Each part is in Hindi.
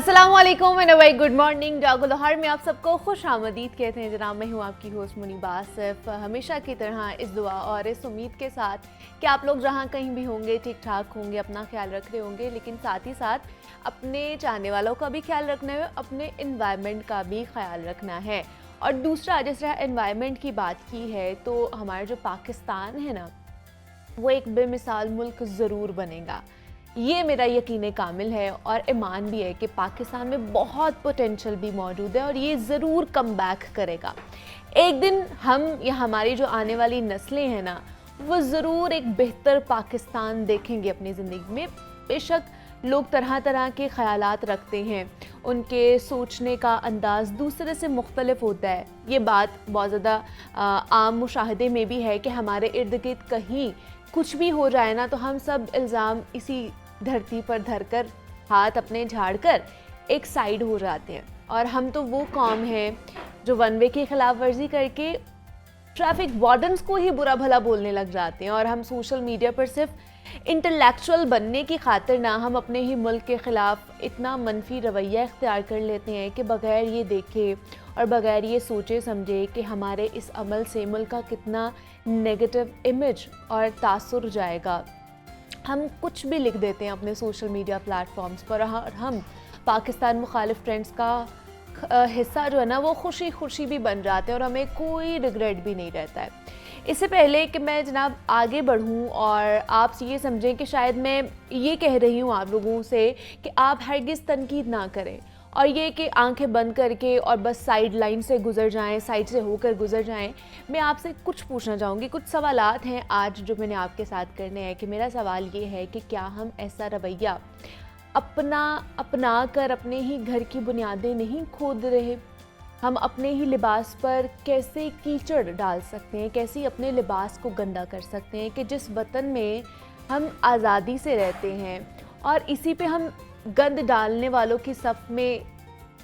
अस्सलामुअलैकुम एंड वेरी गुड मॉर्निंग। जागो लाहौर में आप सबको खुश आमदीद कहते हैं जनाब। मैं हूँ आपकी होस्ट मुनीबा आसिफ, हमेशा की तरह इस दुआ और इस उम्मीद के साथ कि आप लोग जहाँ कहीं भी होंगे ठीक ठाक होंगे, अपना ख्याल रख रहे होंगे, लेकिन साथ ही साथ अपने चाहने वालों का भी ख्याल रखना है, अपने इन्वायरमेंट का भी ख्याल रखना है। और दूसरा, जिस तरह इन्वायरमेंट की बात की है तो हमारा जो पाकिस्तान है ना, वो एक बेमिसाल मुल्क ज़रूर बनेगा। ये मेरा यकीन कामिल है और ईमान भी है कि पाकिस्तान में बहुत पोटेंशियल भी मौजूद है और ये ज़रूर कम बैक करेगा। एक दिन हम या हमारी जो आने वाली नस्लें हैं ना, वो ज़रूर एक बेहतर पाकिस्तान देखेंगे अपनी ज़िंदगी में। बेशक लोग तरह तरह के ख़यालात रखते हैं, उनके सोचने का अंदाज़ दूसरे से मुख्तलिफ होता है। ये बात बहुत ज़्यादा आम मुशाहदे में भी है कि हमारे इर्द गिर्द कहीं कुछ भी हो जाए ना, तो हम सब इल्ज़ाम इसी धरती पर धरकर, हाथ अपने झाड़ कर एक साइड हो जाते हैं। और हम तो वो कौम है जो वन वे की खिलाफ वर्जी करके ट्रैफिक वार्डन्स को ही बुरा भला बोलने लग जाते हैं। और हम सोशल मीडिया पर सिर्फ इंटेलेक्चुअल बनने की खातिर ना, हम अपने ही मुल्क के ख़िलाफ़ इतना मनफी रवैया इख्तियार कर लेते हैं कि बग़ैर ये देखे और बग़ैर ये सोचे समझे कि हमारे इस अमल से मुल्क का कितना नेगेटिव इमेज और तासुर जाएगा, हम कुछ भी लिख देते हैं अपने सोशल मीडिया प्लेटफॉर्म्स पर। और हम पाकिस्तान मुखालिफ ट्रेंड्स का हिस्सा जो है ना, वो खुशी खुशी भी बन जाते हैं और हमें कोई रिग्रेट भी नहीं रहता है। इससे पहले कि मैं जनाब आगे बढ़ूं और आप ये समझें कि शायद मैं ये कह रही हूँ आप लोगों से कि आप हरगिज़ तनकीद ना करें और ये कि आंखें बंद करके और बस साइड लाइन से गुजर जाएं, साइड से होकर गुजर जाएं, मैं आपसे कुछ पूछना चाहूँगी। कुछ सवालात हैं आज जो मैंने आपके साथ करने हैं। कि मेरा सवाल ये है कि क्या हम ऐसा रवैया अपना कर अपने ही घर की बुनियादें नहीं खोद रहे? हम अपने ही लिबास पर कैसे कीचड़ डाल सकते हैं, कैसे अपने लिबास को गंदा कर सकते हैं कि जिस वतन में हम आज़ादी से रहते हैं और इसी पे हम गंद डालने वालों की सफ़ में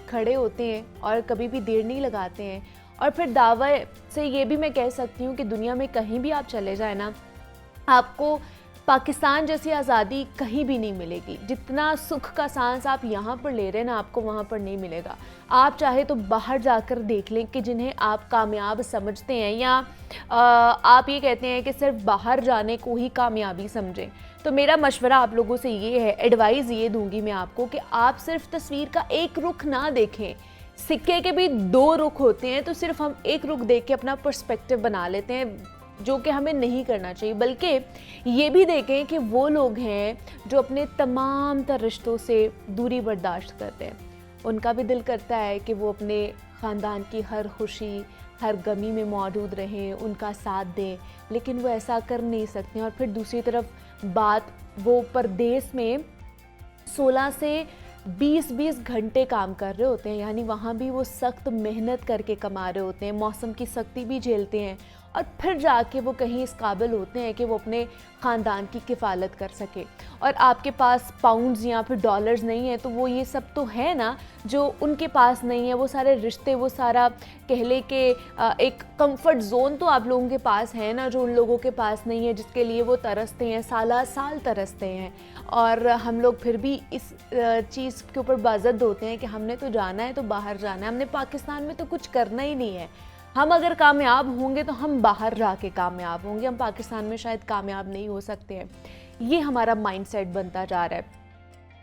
खड़े होते हैं और कभी भी देर नहीं लगाते हैं। और फिर दावा से ये भी मैं कह सकती हूँ कि दुनिया में कहीं भी आप चले जाए ना, आपको पाकिस्तान जैसी आज़ादी कहीं भी नहीं मिलेगी। जितना सुख का सांस आप यहाँ पर ले रहे हैं ना, आपको वहाँ पर नहीं मिलेगा। आप चाहे तो बाहर जाकर देख लें कि जिन्हें आप कामयाब समझते हैं या आप ये कहते हैं कि सिर्फ बाहर जाने को ही कामयाबी समझें, तो मेरा मशवरा आप लोगों से ये है, एडवाइस ये दूंगी मैं आपको कि आप सिर्फ तस्वीर का एक रुख ना देखें। सिक्के के भी दो रुख होते हैं, तो सिर्फ हम एक रुख देख के अपना पर्सपेक्टिव बना लेते हैं, जो कि हमें नहीं करना चाहिए। बल्कि ये भी देखें कि वो लोग हैं जो अपने तमाम तर रिश्तों से दूरी बर्दाश्त करते हैं। उनका भी दिल करता है कि वो अपने ख़ानदान की हर खुशी हर गमी में मौजूद रहें, उनका साथ दें, लेकिन वो ऐसा कर नहीं सकते। और फिर दूसरी तरफ बात, वो परदेस में 16 से 20-20 घंटे काम कर रहे होते हैं, यानी वहाँ भी वो सख्त मेहनत करके कमा रहे होते हैं, मौसम की सख्ती भी झेलते हैं और फिर जाके वो कहीं इस काबिल होते हैं कि वो अपने ख़ानदान की किफ़ालत कर सके। और आपके पास पाउंड्स या फिर डॉलर्स नहीं है, तो वो ये सब तो है ना जो उनके पास नहीं है। वो सारे रिश्ते, वो सारा कह ले कि एक कंफर्ट जोन तो आप लोगों के पास है ना, जो उन लोगों के पास नहीं है, जिसके लिए वो तरसते हैं, साल साल तरसते हैं। और हम लोग फिर भी इस चीज़ के ऊपर बाज़द होते हैं कि हमने तो जाना है तो बाहर जाना है, हमने पाकिस्तान में तो कुछ करना ही नहीं है। हम अगर कामयाब होंगे तो हम बाहर जाके कामयाब होंगे, हम पाकिस्तान में शायद कामयाब नहीं हो सकते हैं। ये हमारा माइंडसेट बनता जा रहा है।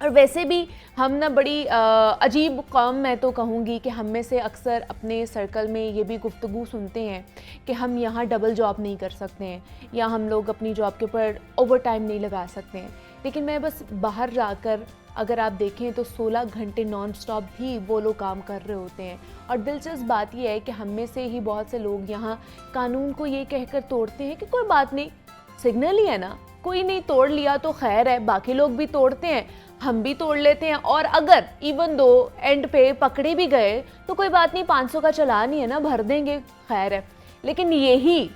और वैसे भी हम ना बड़ी अजीब कौम, मैं तो कहूँगी कि हम में से अक्सर अपने सर्कल में ये भी गुफ्तगू सुनते हैं कि हम यहाँ डबल जॉब नहीं कर सकते हैं या हम लोग अपनी जॉब के ऊपर ओवर टाइम नहीं लगा सकते हैं। लेकिन मैं बस बाहर जाकर अगर आप देखें तो 16 घंटे नॉन स्टॉप भी वो लोग काम कर रहे होते हैं। और दिलचस्प बात यह है कि हम में से ही बहुत से लोग यहाँ कानून को ये कहकर तोड़ते हैं कि कोई बात नहीं, सिग्नल ही है ना, कोई नहीं, तोड़ लिया तो खैर है, बाकी लोग भी तोड़ते हैं, हम भी तोड़ लेते हैं। और अगर इवन दो एंड पे पकड़े भी गए तो कोई बात नहीं, 500 का चालान ही है ना, भर देंगे, खैर है। लेकिन यही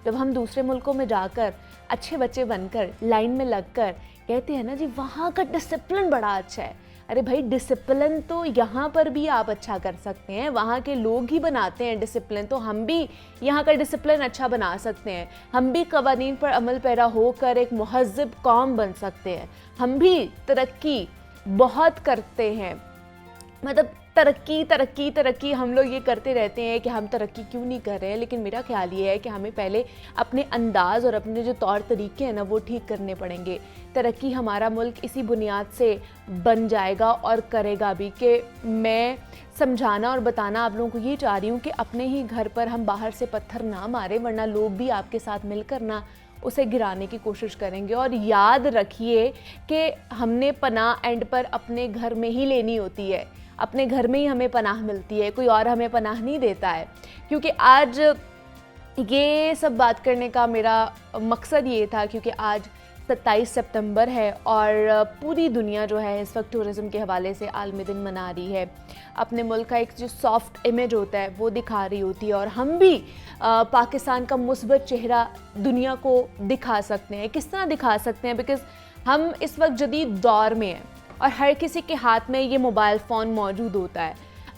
जब हम दूसरे मुल्कों में जाकर अच्छे बच्चे बनकर लाइन में लगकर कहते हैं ना जी वहाँ का डिसिप्लिन बड़ा अच्छा है, अरे भाई डिसिप्लिन तो यहाँ पर भी आप अच्छा कर सकते हैं, वहाँ के लोग ही बनाते हैं डिसिप्लिन, तो हम भी यहाँ का डिसिप्लिन अच्छा बना सकते हैं। हम भी कवानीन पर अमल पैरा होकर एक मुहज़्ज़ब कौम बन सकते हैं। हम भी तरक्की बहुत करते हैं मतलब तरक्की तरक्की तरक्की हम लोग ये करते रहते हैं कि हम तरक्की क्यों नहीं कर रहे हैं, लेकिन मेरा ख्याल ये है कि हमें पहले अपने अंदाज़ और अपने जो तौर तरीके हैं ना वो ठीक करने पड़ेंगे। तरक्की हमारा मुल्क इसी बुनियाद से बन जाएगा और करेगा भी कि मैं समझाना और बताना आप लोगों को ये चाह रही हूँ कि अपने ही घर पर हम बाहर से पत्थर ना मारें, वरना लोग भी आपके साथ मिलकर ना उसे गिराने की कोशिश करेंगे। और याद रखिए कि हमने पनाह एंड पर अपने घर में ही लेनी होती है, अपने घर में ही हमें पनाह मिलती है, कोई और हमें पनाह नहीं देता है। क्योंकि आज ये सब बात करने का मेरा मकसद ये था क्योंकि आज 27 सितंबर है और पूरी दुनिया जो है इस वक्त टूरिज़्म के हवाले से आलमी दिन मना रही है। अपने मुल्क का एक जो सॉफ्ट इमेज होता है वो दिखा रही होती है, और हम भी पाकिस्तान का मुस्बत चेहरा दुनिया को दिखा सकते हैं। किस तरह दिखा सकते हैं? बिकॉज़ हम इस वक्त जदीद दौर में हैं और हर किसी के हाथ में ये मोबाइल फ़ोन मौजूद होता है।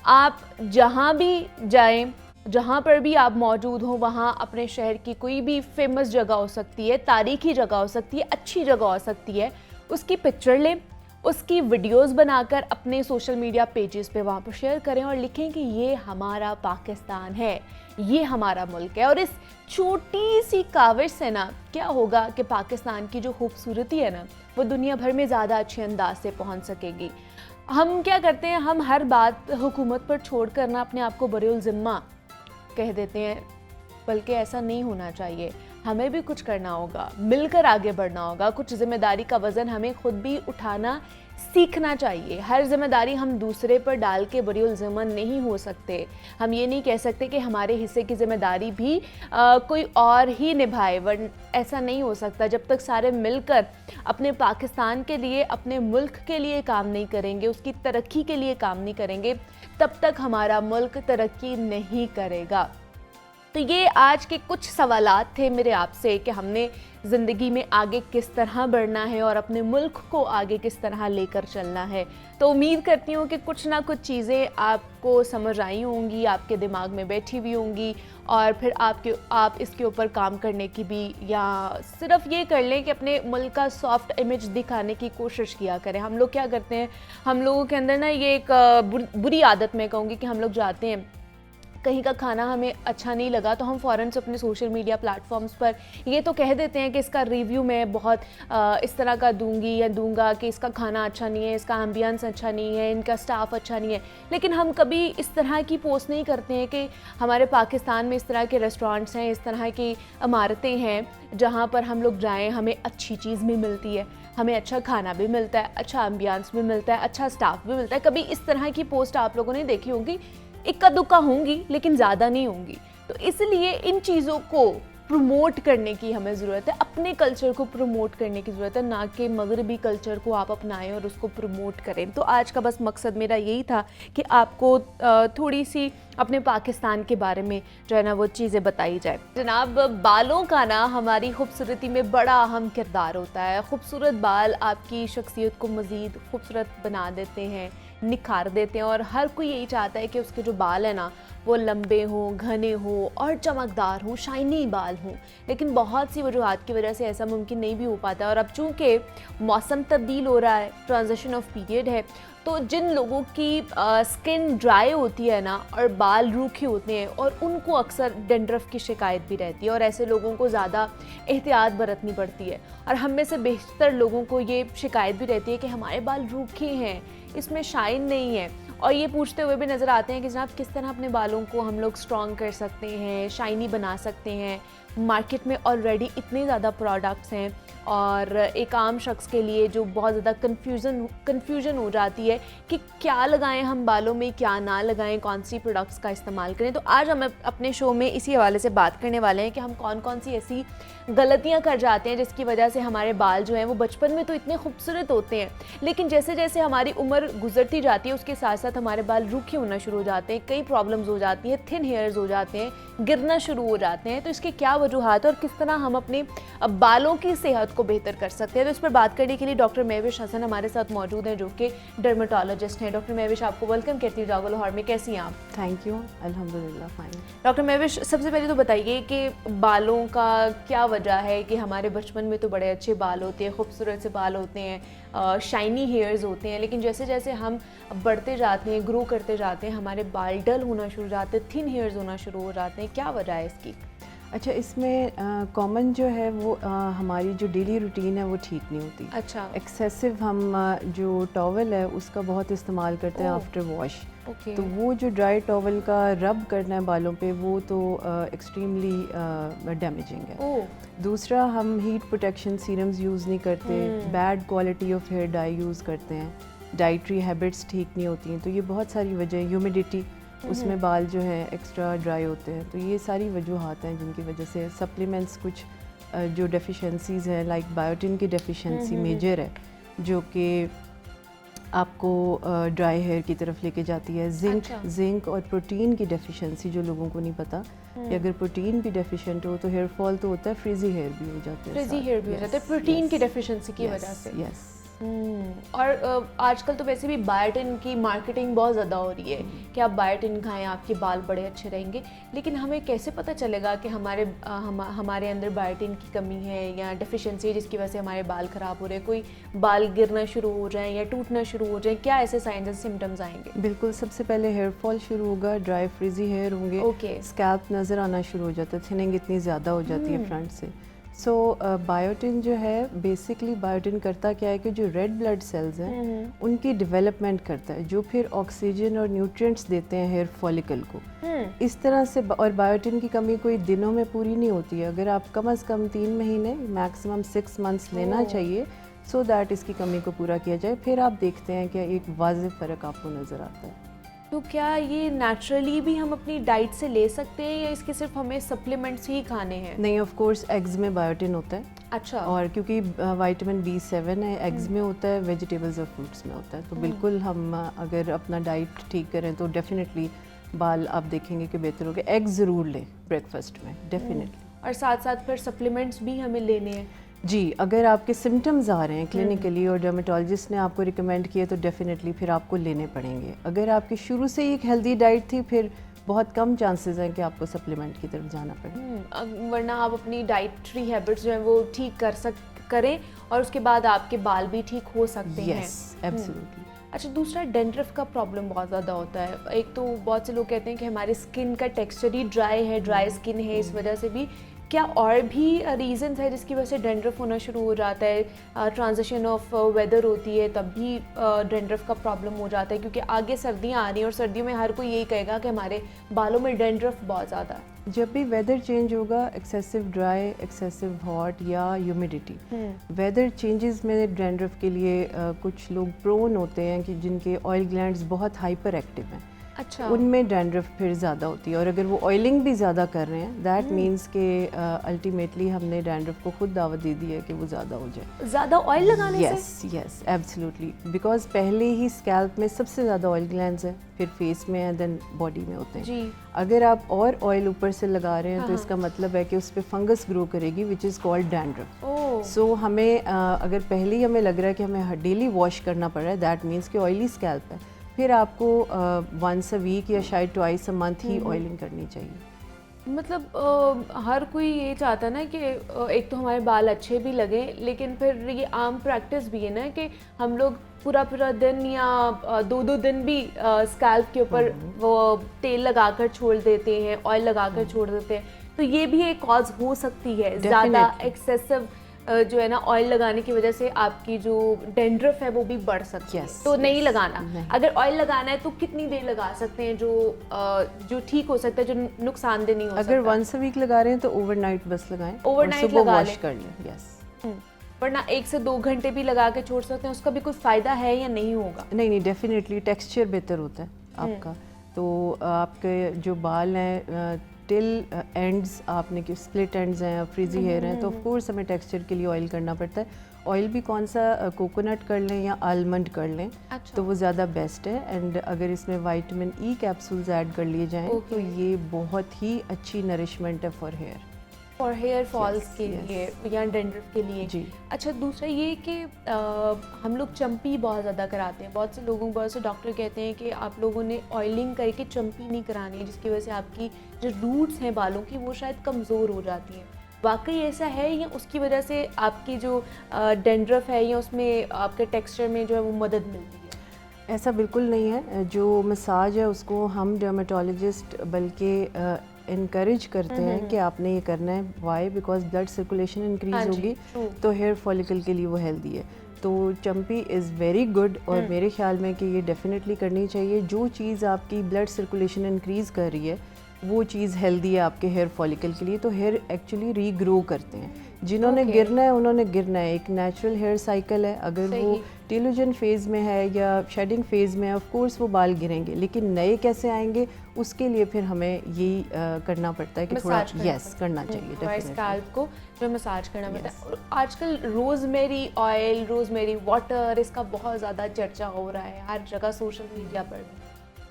आप जहाँ भी जाएं, जहाँ पर भी आप मौजूद हो, वहाँ अपने शहर की कोई भी फेमस जगह हो सकती है, तारीखी जगह हो सकती है, अच्छी जगह हो सकती है, उसकी पिक्चर लें, उसकी वीडियोस बनाकर अपने सोशल मीडिया पेजेस पे वहाँ पर शेयर करें और लिखें कि ये हमारा पाकिस्तान है, ये हमारा मुल्क है। और इस छोटी सी काविश से ना क्या होगा कि पाकिस्तान की जो खूबसूरती है ना वो दुनिया भर में ज़्यादा अच्छे अंदाज से पहुँच सकेगी। हम क्या करते हैं, हम हर बात हुकूमत पर छोड़ कर ना अपने आप को बरेउल ज़िम्मा कह देते हैं, बल्कि ऐसा नहीं होना चाहिए। हमें भी कुछ करना होगा, मिलकर आगे बढ़ना होगा। कुछ जिम्मेदारी का वज़न हमें खुद भी उठाना सीखना चाहिए। हर जिम्मेदारी हम दूसरे पर डाल के बरीउल ज़िम्मा नहीं हो सकते। हम ये नहीं कह सकते कि हमारे हिस्से की जिम्मेदारी भी कोई और ही निभाए, वरना ऐसा नहीं हो सकता। जब तक सारे मिलकर अपने पाकिस्तान के लिए, अपने मुल्क के लिए काम नहीं करेंगे, उसकी तरक्की के लिए काम नहीं करेंगे, तब तक हमारा मुल्क तरक्की नहीं करेगा। तो ये आज के कुछ सवालात थे मेरे आपसे कि हमने ज़िंदगी में आगे किस तरह बढ़ना है और अपने मुल्क को आगे किस तरह लेकर चलना है। तो उम्मीद करती हूँ कि कुछ ना कुछ चीज़ें आपको समझ आई होंगी, आपके दिमाग में बैठी हुई होंगी, और फिर आप इसके ऊपर काम करने की भी, या सिर्फ ये कर लें कि अपने मुल्क का सॉफ्ट इमेज दिखाने की कोशिश किया करें। हम लोग क्या करते हैं, हम लोगों के अंदर ना ये एक बुरी आदत मैं कहूँगी कि हम लोग जाते हैं, कहीं का खाना हमें अच्छा नहीं लगा तो हम फ़ौरन से अपने सोशल मीडिया प्लेटफॉर्म्स पर ये तो कह देते हैं कि इसका रिव्यू मैं बहुत इस तरह का दूंगी या दूंगा कि इसका खाना अच्छा नहीं है, इसका एम्बियंस अच्छा नहीं है, इनका स्टाफ अच्छा नहीं है। लेकिन हम कभी इस तरह की पोस्ट नहीं करते हैं कि हमारे पाकिस्तान में इस तरह के रेस्टोरेंट्स हैं, इस तरह की इमारतें हैं जहाँ पर हम लोग जाएँ, हमें अच्छी चीज़ भी मिलती है, हमें अच्छा खाना भी मिलता है, अच्छा एम्बियंस भी मिलता है, अच्छा स्टाफ भी मिलता है। कभी इस तरह की पोस्ट आप लोगों ने देखी होंगी? इक्का दुक्का होंगी लेकिन ज़्यादा नहीं होंगी। तो इसलिए इन चीज़ों को प्रमोट करने की हमें ज़रूरत है, अपने कल्चर को प्रमोट करने की ज़रूरत है, ना कि मगरबी कल्चर को आप अपनाएं और उसको प्रमोट करें। तो आज का बस मकसद मेरा यही था कि आपको थोड़ी सी अपने पाकिस्तान के बारे में जो है ना वो चीज़ें बताई जाए। जनाब, बालों का ना हमारी खूबसूरती में बड़ा अहम किरदार होता है। खूबसूरत बाल आपकी शख्सियत को मज़ीद खूबसूरत बना देते हैं, निखार देते हैं, और हर कोई यही चाहता है कि उसके जो बाल है ना वो लंबे हों, घने हों और चमकदार हों, शाइनी बाल हों। लेकिन बहुत सी वजूहात की वजह से ऐसा मुमकिन नहीं भी हो पाता। और अब चूँकि मौसम तब्दील हो रहा है, ट्रांजिशन ऑफ पीरियड है, तो जिन लोगों की स्किन ड्राई होती है ना और बाल रूखे होते हैं, और उनको अक्सर डेंड्रफ की शिकायत भी रहती है, और ऐसे लोगों को ज़्यादा एहतियात बरतनी पड़ती है। और हम में से बेशतर लोगों को ये शिकायत भी रहती है कि हमारे बाल रूखे हैं, इसमें शाइन नहीं है, और ये पूछते हुए भी नज़र आते हैं कि जनाब किस तरह अपने बालों को हम लोग स्ट्रॉन्ग कर सकते हैं, शाइनी बना सकते हैं। मार्केट में ऑलरेडी इतने ज़्यादा प्रोडक्ट्स हैं, और एक आम शख्स के लिए जो बहुत ज़्यादा कन्फ्यूजन हो जाती है कि क्या लगाएं हम बालों में, क्या ना लगाएं, कौन सी प्रोडक्ट्स का इस्तेमाल करें। तो आज हम अपने शो में इसी हवाले से बात करने वाले हैं कि हम कौन कौन सी ऐसी गलतियां कर जाते हैं जिसकी वजह से हमारे बाल जो हैं वो बचपन में तो इतने खूबसूरत होते हैं, लेकिन जैसे जैसे हमारी उम्र गुजरती जाती है उसके साथ साथ हमारे बाल रूखे होना शुरू हो जाते हैं, कई प्रॉब्लम्स हो जाती हैं, थिन हेयर्स हो जाते हैं, गिरना शुरू हो जाते हैं। तो इसके क्या वजूहात और किस तरह हम अपने बालों की सेहत हेल्थ को बेहतर कर सकते हैं। तो इस पर बात करने के लिए डॉक्टर महविश हसन हमारे साथ मौजूद हैं, जो कि डर्मेटोलॉजिस्ट हैं। डॉक्टर महविश, आपको वेलकम कहती हूँ जागो लाहौर में। कैसी हैं आप? थैंक यू, अल्हम्दुलिल्लाह फाइन। डॉक्टर महविश, सबसे पहले तो बताइए कि बालों का क्या वजह है कि हमारे बचपन में तो बड़े अच्छे बाल होते हैं, खूबसूरत से बाल होते हैं, शाइनी हेयर्स होते हैं, लेकिन जैसे जैसे हम बढ़ते जाते हैं, ग्रो करते जाते हैं, हमारे बाल डल होना शुरू हो जाते हैं, थिन हेयर्स होना शुरू हो जाते हैं। क्या वजह है इसकी? अच्छा, इसमें कॉमन जो है वो हमारी जो डेली रूटीन है वो ठीक नहीं होती। अच्छा। एक्सेसिव हम जो टॉवल है उसका बहुत इस्तेमाल करते हैं आफ्टर वॉश। ओके। तो वो जो ड्राई टॉवल का रब करना है बालों पे, वो तो एक्सट्रीमली डैमेजिंग है। दूसरा, हम हीट प्रोटेक्शन सीरम्स यूज़ नहीं करते, bad quality of hair dye use करते हैं, डाइटरी हैबिट्स ठीक नहीं होती हैं। तो ये बहुत सारी वजह, ह्यूमिडिटी, उसमें बाल जो है एक्स्ट्रा ड्राई होते हैं। तो ये सारी वजूहात हैं जिनकी वजह से सप्लीमेंट्स कुछ जो डेफिशिएंसीज़ हैं, लाइक बायोटिन की डेफिशिएंसी मेजर है, जो कि आपको ड्राई हेयर की तरफ लेके जाती है। जिंक और प्रोटीन की डेफिशिएंसी, जो लोगों को नहीं पता कि अगर प्रोटीन भी डेफिशिएंट हो तो हेयर फॉल तो होता है, फ्रीजी हेयर भी हो जाते हैं। फ्रीजी हेयर भी हो जाते हैं प्रोटीन की डेफिशिएंसी की वजह से। यस। और आजकल तो वैसे भी बायोटिन की मार्केटिंग बहुत ज़्यादा हो रही है कि आप बायोटिन खाएं, आपके बाल बड़े अच्छे रहेंगे। लेकिन हमें कैसे पता चलेगा कि हमारे अंदर बायोटिन की कमी है या डेफिशिएंसी है जिसकी वजह से हमारे बाल ख़राब हो रहे हैं, कोई बाल गिरना शुरू हो जाए या टूटना शुरू हो जाए? क्या ऐसे साइंस एंड सिम्टम्स आएंगे? बिल्कुल, सबसे पहले हेयर फॉल शुरू होगा, ड्राई फ्रीजी हेयर होंगे। ओके। स्कैल्प नज़र आना शुरू हो जाता है, थिनिंग इतनी ज़्यादा हो जाती है फ्रंट से। सो बायोटिन जो है, बेसिकली बायोटिन करता क्या है कि जो रेड ब्लड सेल्स हैं उनकी डेवलपमेंट करता है, जो फिर ऑक्सीजन और न्यूट्रिएंट्स देते हैं हेयर फॉलिकल को। इस तरह से, और बायोटिन की कमी कोई दिनों में पूरी नहीं होती है। अगर आप कम से कम 3 महीने, मैक्सिमम 6 मंथ्स लेना चाहिए सो दैट इसकी कमी को पूरा किया जाए। फिर आप देखते हैं कि एक वाज़ेह फ़र्क आपको नज़र आता है। तो क्या ये नेचुरली भी हम अपनी डाइट से ले सकते हैं या इसके सिर्फ हमें सप्लीमेंट्स ही खाने हैं? नहीं, ऑफ कोर्स एग्स में बायोटिन होता है। अच्छा। और क्योंकि विटामिन B7 है, एग्स में होता है, वेजिटेबल्स और फ्रूट्स में होता है। तो बिल्कुल हम अगर अपना डाइट ठीक करें तो डेफिनेटली बाल आप देखेंगे कि बेहतर हो गए। एग्स ज़रूर लें ब्रेकफास्ट में, डेफिनेटली। और साथ साथ फिर सप्लीमेंट्स भी हमें लेने हैं? जी, अगर आपके सिम्टम्स आ रहे हैं क्लिनिकली और डर्मेटोलॉजिस्ट ने आपको रिकमेंड किए तो डेफिनेटली फिर आपको लेने पड़ेंगे। अगर आपकी शुरू से ही एक हेल्दी डाइट थी, फिर बहुत कम चांसेस हैं कि आपको सप्लीमेंट की तरफ जाना पड़े। वरना आप अपनी डाइटरी हैबिट्स जो हैं वो ठीक करें और उसके बाद आपके बाल भी ठीक हो सकते हैं। Yes, absolutely. अच्छा, दूसरा डेंड्रफ का प्रॉब्लम बहुत ज़्यादा होता है। एक तो बहुत से लोग कहते हैं कि हमारी स्किन का टेक्सचर ही ड्राई है, ड्राई स्किन है, इस वजह से भी। क्या और भी रीज़न्स है जिसकी वजह से डेंड्रफ होना शुरू हो जाता है? ट्रांजिशन ऑफ वेदर होती है तब भी डेंड्रफ का प्रॉब्लम हो जाता है, क्योंकि आगे सर्दियाँ आ रही हैं और सर्दियों में हर कोई यही कहेगा कि हमारे बालों में डेंड्रफ बहुत ज़्यादा है। जब भी वेदर चेंज होगा, एक्सेसिव ड्राई, एक्सेसिव हॉट या ह्यूमिडिटी, वेदर चेंजेस में डेंड्रफ के लिए कुछ लोग प्रोन होते हैं कि जिनके ऑयल ग्लैंड्स बहुत हाइपर एक्टिव हैं। अच्छा। उनमें डैंड्रफ फिर ज़्यादा होती है। और अगर वो ऑयलिंग भी ज़्यादा कर रहे हैं, दैट मीन्स के अल्टीमेटली हमने डैंड्रफ को खुद दावत दे दी है कि वो ज़्यादा हो जाए। ज़्यादा ऑयल लगाने से? Yes yes, absolutely. बिकॉज पहले ही स्कैल्प में सबसे ज़्यादा ऑयल ग्लैंड्स हैं, फिर फेस में है, देन बॉडी में होते हैं। जी। अगर आप और ऑयल ऊपर से लगा रहे हैं तो इसका मतलब है कि उस पर फंगस ग्रो करेगी, विच इज़ कॉल्ड डैंड्रफ। सो हमें अगर पहले ही हमें लग रहा है कि हमें डेली वॉश करना पड़ रहा है, दैट मीन्स कि ऑयली स्कैल्प है, फिर आपको वंस अ वीक या शायद twice a month he oiling करनी चाहिए। मतलब हर कोई ये चाहता है ना कि एक तो हमारे बाल अच्छे भी लगे, लेकिन फिर ये आम प्रैक्टिस भी है ना कि हम लोग पूरा दिन या 2-2 दिन भी स्कैल्प के ऊपर वो तेल लगाकर छोड़ देते हैं, ऑयल लगाकर छोड़ देते हैं। तो ये भी एक कॉज हो सकती है, ज़्यादा एक्सेसिव जो है ना ऑयल लगाने की वजह से आपकी जो डेंड्रफ है वो भी बढ़ सकती है। तो नहीं लगाना। अगर ऑयल लगाना है तो कितनी देर लगा सकते हैं जो ठीक हो सकता है, जो नुकसानदेह नहीं हो सकता? अगर वंस अ वीक लगा रहे हैं तो ओवरनाइट बस लगाएं, ओवरनाइट लगा वॉश कर लें। यस। वरना 1 से 2 घंटे भी लगा के छोड़ सकते हैं, उसका भी कोई फ़ायदा है या नहीं होगा? नहीं, डेफिनेटली टेक्सचर बेहतर होता है आपका। तो आपके जो बाल हैं टिल एंड्स, आपने कि स्प्लिट एंड्स हैं, फ्रीजी हेयर हैं, तो ऑफ कोर्स हमें टेक्सचर के लिए ऑयल करना पड़ता है। ऑयल भी कौन सा, कोकोनट कर लें या आलमंड कर लें। अच्छा। तो वो ज़्यादा बेस्ट है। एंड अगर इसमें विटामिन E कैप्सूल्स ऐड कर लिए जाएं तो ये बहुत ही अच्छी नरिशमेंट है फॉर हेयर। और हेयर फॉल्स Yes, के yes. लिए या डैंड्रफ के लिए। जी। अच्छा, दूसरा ये कि हम लोग चंपी बहुत ज़्यादा कराते हैं। बहुत से लोगों, बहुत से डॉक्टर कहते हैं कि आप लोगों ने ऑयलिंग करके चंपी नहीं करानी है, जिसकी वजह से आपकी जो रूट्स हैं बालों की वो शायद कमज़ोर हो जाती हैं। वाकई ऐसा है या उसकी वजह से आपकी जो डैंड्रफ है या उसमें आपके टेक्सचर में जो है वो मदद मिलती है? ऐसा बिल्कुल नहीं है। जो मसाज है उसको हम डर्मेटोलॉजिस्ट बल्कि इनकरेज करते हैं कि आपने ये करना है। Why? Because blood circulation increase होगी तो हेयर फॉलिकल के लिए वो हेल्दी है। तो चंपी इज़ वेरी गुड और मेरे ख्याल में कि ये डेफिनेटली करनी चाहिए। जो चीज़ आपकी ब्लड सर्कुलेशन इंक्रीज़ कर रही है वो चीज़ हेल्दी है आपके हेयर फॉलिकल के लिए। तो हेयर एक्चुअली रीग्रो करते हैं। जिन्होंने गिरना है उन्होंने गिरना है। एक नेचुरल हेयर साइकिल है। अगर वो टेलोजन फेज़ में है या शेडिंग फेज़ में है, ऑफ कोर्स वो बाल गिरेंगे, लेकिन नए कैसे आएंगे उसके लिए फिर हमें यही करना पड़ता है कि थोड़ा यस करना चाहिए। हमारे स्कैल्प को जो मसाज करना पड़ता है। और आजकल रोज़मेरी ऑयल, रोज़मेरी वाटर, इसका बहुत ज़्यादा चर्चा हो रहा है हर जगह, सोशल मीडिया पर भी।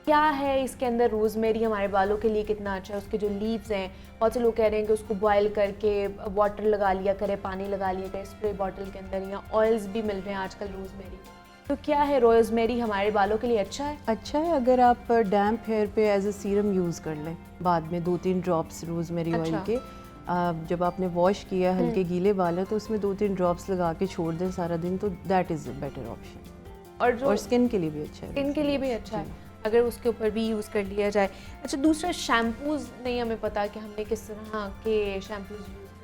क्या है इसके अंदर रोज़मेरी हमारे बालों के लिए कितना अच्छा है? उसके जो लीव्स हैं, बहुत से लोग कह रहे हैं कि उसको बॉयल करके वाटर लगा लिया करें, पानी लगा लिया करें स्प्रे बॉटल के अंदर, या ऑयल्स भी मिल रहे हैं आजकल रोज़मेरी। तो क्या है रोज़मेरी हमारे बालों के लिए अच्छा है? अच्छा है अगर आप डैम्प हेयर पे एज ए सीरम यूज़ कर लें बाद में 2-3 ड्रॉप्स रोज़मेरी ऑयल के। जब आपने वॉश किया हल्के गीले बाल है तो उसमें 2-3 ड्रॉप्स लगा के छोड़ दें सारा दिन, तो that is a better option. और स्किन के लिए भी अच्छा है। स्किन के लिए भी अच्छा है अगर उसके ऊपर भी यूज़ कर लिया जाए। अच्छा, दूसरा शैम्पूज़ नहीं हमें पता कि हमने किस तरह के शैम्पूज़ यूज़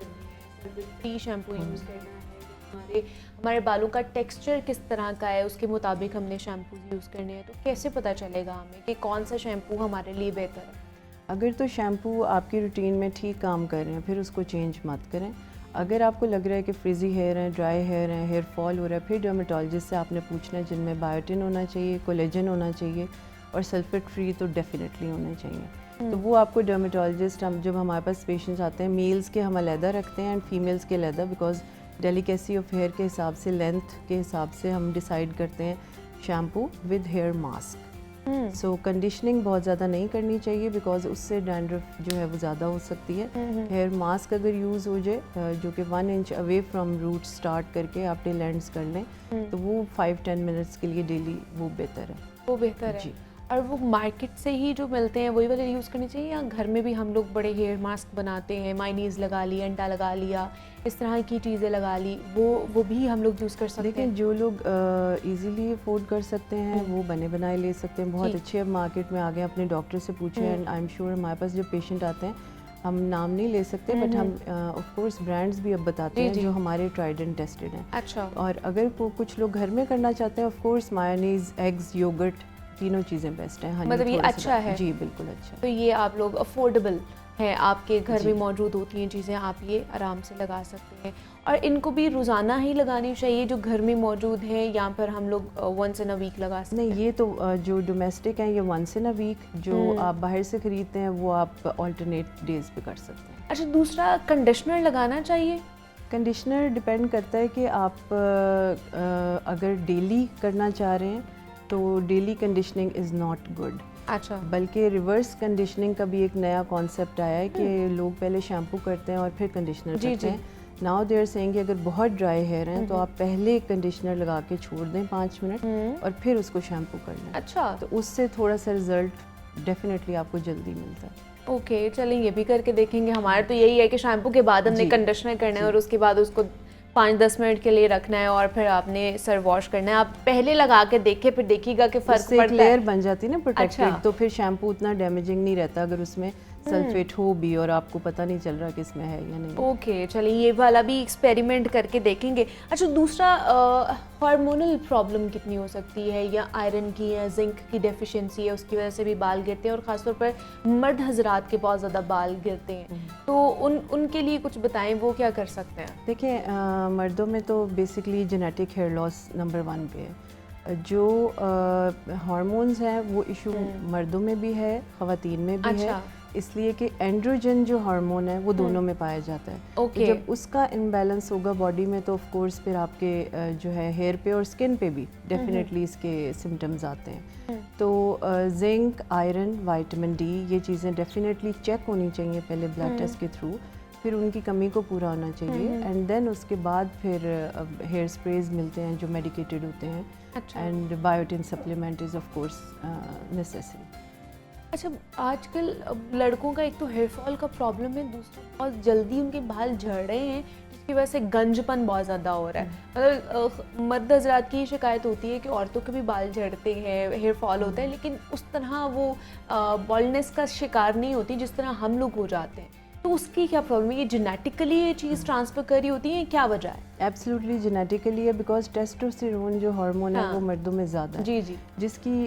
करने हैं। टी शैम्पू यूज़ करना है, हमारे बालों का टेक्सचर किस तरह का है उसके मुताबिक हमने शैम्पूज़ यूज़ करने हैं। तो कैसे पता चलेगा हमें कि कौन सा शैम्पू हमारे लिए बेहतर है? अगर तो शैम्पू आपकी रूटीन में ठीक काम कर रहे हैं फिर उसको चेंज मत करें। अगर आपको लग रहा है कि फ्रिजी हेयर है, ड्राई हेयर है, हेयर फॉल हो रहा है, फिर डर्मेटोलॉजिस्ट से आपने पूछना है जिनमें बायोटिन होना चाहिए, कोलेजन होना चाहिए और सल्फेट फ्री तो डेफिनेटली होने चाहिए। तो वो आपको डर्मेटोलॉजिस्ट, हम जब हमारे पास पेशेंट्स आते हैं, मेल्स के हम अलहदा रखते हैं एंड फीमेल्स के अलहदा, बिकॉज डेलिकेसी ऑफ हेयर के हिसाब से, लेंथ के हिसाब से हम डिसाइड करते हैं shampoo with hair mask. So conditioning बहुत ज़्यादा नहीं करनी चाहिए बिकॉज उससे डैंड्रफ जो है वो ज़्यादा हो सकती है। हेयर मास्क अगर यूज़ हो जाए जो कि 1 inch away from root start करके आप टेल एंड्स कर लें तो वो 5-10 मिनट्स के लिए डेली वो बेहतर है। वो बेहतर है। और वो मार्केट से ही जो मिलते हैं वही वाले यूज़ करने चाहिए, या घर में भी हम लोग बड़े हेयर मास्क बनाते हैं, मायनीज़ लगा ली, अंडा लगा लिया, इस तरह की चीज़ें लगा ली, वो भी हम लोग यूज़ कर सकते हैं? लेकिन जो लोग इजीली अफोर्ड कर सकते हैं वो बने बनाए ले सकते हैं। बहुत अच्छे अब मार्केट में आ गए, अपने डॉक्टर से पूछे एंड आई एम श्योर हमारे पास जो पेशेंट आते हैं, हम नाम नहीं ले सकते बट हम ऑफ कोर्स ब्रांड्स भी अब बताते हैं जो हमारे ट्राइड एंड टेस्टेड हैं। अच्छा। और अगर कुछ लोग घर में करना चाहते हैं, of course mayonnaise, eggs, yogurt, तीनों चीज़ें बेस्ट हैं। मतलब ये अच्छा है? जी बिल्कुल अच्छा। तो ये आप लोग अफोर्डेबल हैं, आपके घर में मौजूद होती हैं चीज़ें, आप ये आराम से लगा सकते हैं। और इनको भी रोज़ाना ही लगानी चाहिए जो घर में मौजूद है, या फिर हम लोग वंस इन अ वीक लगा सकते हैं? नहीं, ये तो जो डोमेस्टिक हैं ये वंस इन अ वीक, जो आप बाहर से ख़रीदते हैं वो आप ऑल्टरनेट डेज पे कर सकते हैं। अच्छा, दूसरा कंडीशनर लगाना चाहिए? कंडीशनर डिपेंड करता है कि आप अगर डेली करना चाह रहे हैं तो daily conditioning is not good. अच्छा। बल्कि रिवर्स कंडीशनिंग का भी एक नया कॉन्सेप्ट आया है कि लोग पहले शैम्पू करते हैं और फिर कंडीशनर करते हैं। नाउ दे आर सेइंग कि अगर बहुत ड्राई हेयर हैं तो आप पहले कंडीशनर लगा के छोड़ दें 5 मिनट और फिर उसको शैम्पू कर लें। अच्छा। तो उससे थोड़ा सा रिजल्ट डेफिनेटली आपको जल्दी मिलता है। ओके, चलें ये भी करके देखेंगे। हमारा तो यही है कि शैम्पू के बाद हमने कंडीशनर करना है और उसके बाद उसको 5-10 मिनट के लिए रखना है और फिर आपने सर वॉश करना है। आप पहले लगा के देखें, फिर देखिएगा कि फ़र्क पड़ता है। लेयर बन जाती है ना प्रोटेक्टेड। अच्छा। तो फिर शैम्पू उतना डैमेजिंग नहीं रहता अगर उसमें सल्फेट हो भी और आपको पता नहीं चल रहा कि इसमें है या नहीं। ओके, चलिए ये वाला भी एक्सपेरिमेंट करके देखेंगे। अच्छा, दूसरा हार्मोनल प्रॉब्लम कितनी हो सकती है, या आयरन की या जिंक की डेफिशिएंसी है उसकी वजह से भी बाल गिरते हैं, और ख़ासतौर पर मर्द हजरात के बहुत ज़्यादा बाल गिरते हैं, तो उनके लिए कुछ बताएं, वो क्या कर सकते हैं? देखिए, मर्दों में तो basically genetic hair loss number 1 पे है। जो हार्मोन्स हैं वो इशू मर्दों में भी है, ख़वातीन में भी है, इसलिए कि एंड्रोजन जो हार्मोन है वो दोनों में पाया जाता है। तो जब उसका इम्बैलेंस होगा बॉडी में तो ऑफ कोर्स फिर आपके जो है हेयर पे और स्किन पे भी डेफिनेटली इसके सिम्टम्स आते हैं। तो जिंक, आयरन, विटामिन डी, ये चीज़ें डेफिनेटली चेक होनी चाहिए पहले ब्लड टेस्ट के थ्रू फिर उनकी कमी को पूरा होना चाहिए, एंड देन उसके बाद फिर हेयर स्प्रेज मिलते हैं जो मेडिकेटेड होते हैं, and biotin supplement is of course necessary. अच्छा, आजकल लड़कों का एक तो हेयर फॉल का प्रॉब्लम है, दूसरा बहुत जल्दी उनके बाल झड़ रहे हैं जिसकी वजह से गंजपन बहुत ज़्यादा हो रहा है। मतलब मर्द हजरात की शिकायत होती है कि औरतों के भी बाल झड़ते हैं, हेयर फॉल होता है, लेकिन उस तरह वो बॉल्डनेस का शिकार नहीं होती जिस तरह हम लोग हो जाते हैं। तो उसकी क्या प्रॉब्लम है? ये जेनेटिकली ये चीज़ ट्रांसफ़र करी होती है, क्या वजह है? एब्सोल्युटली जेनेटिकली है, बिकॉज टेस्टोस्टेरोन जो हार्मोन है वो मर्दों में ज़्यादा है, जी जी, जिसकी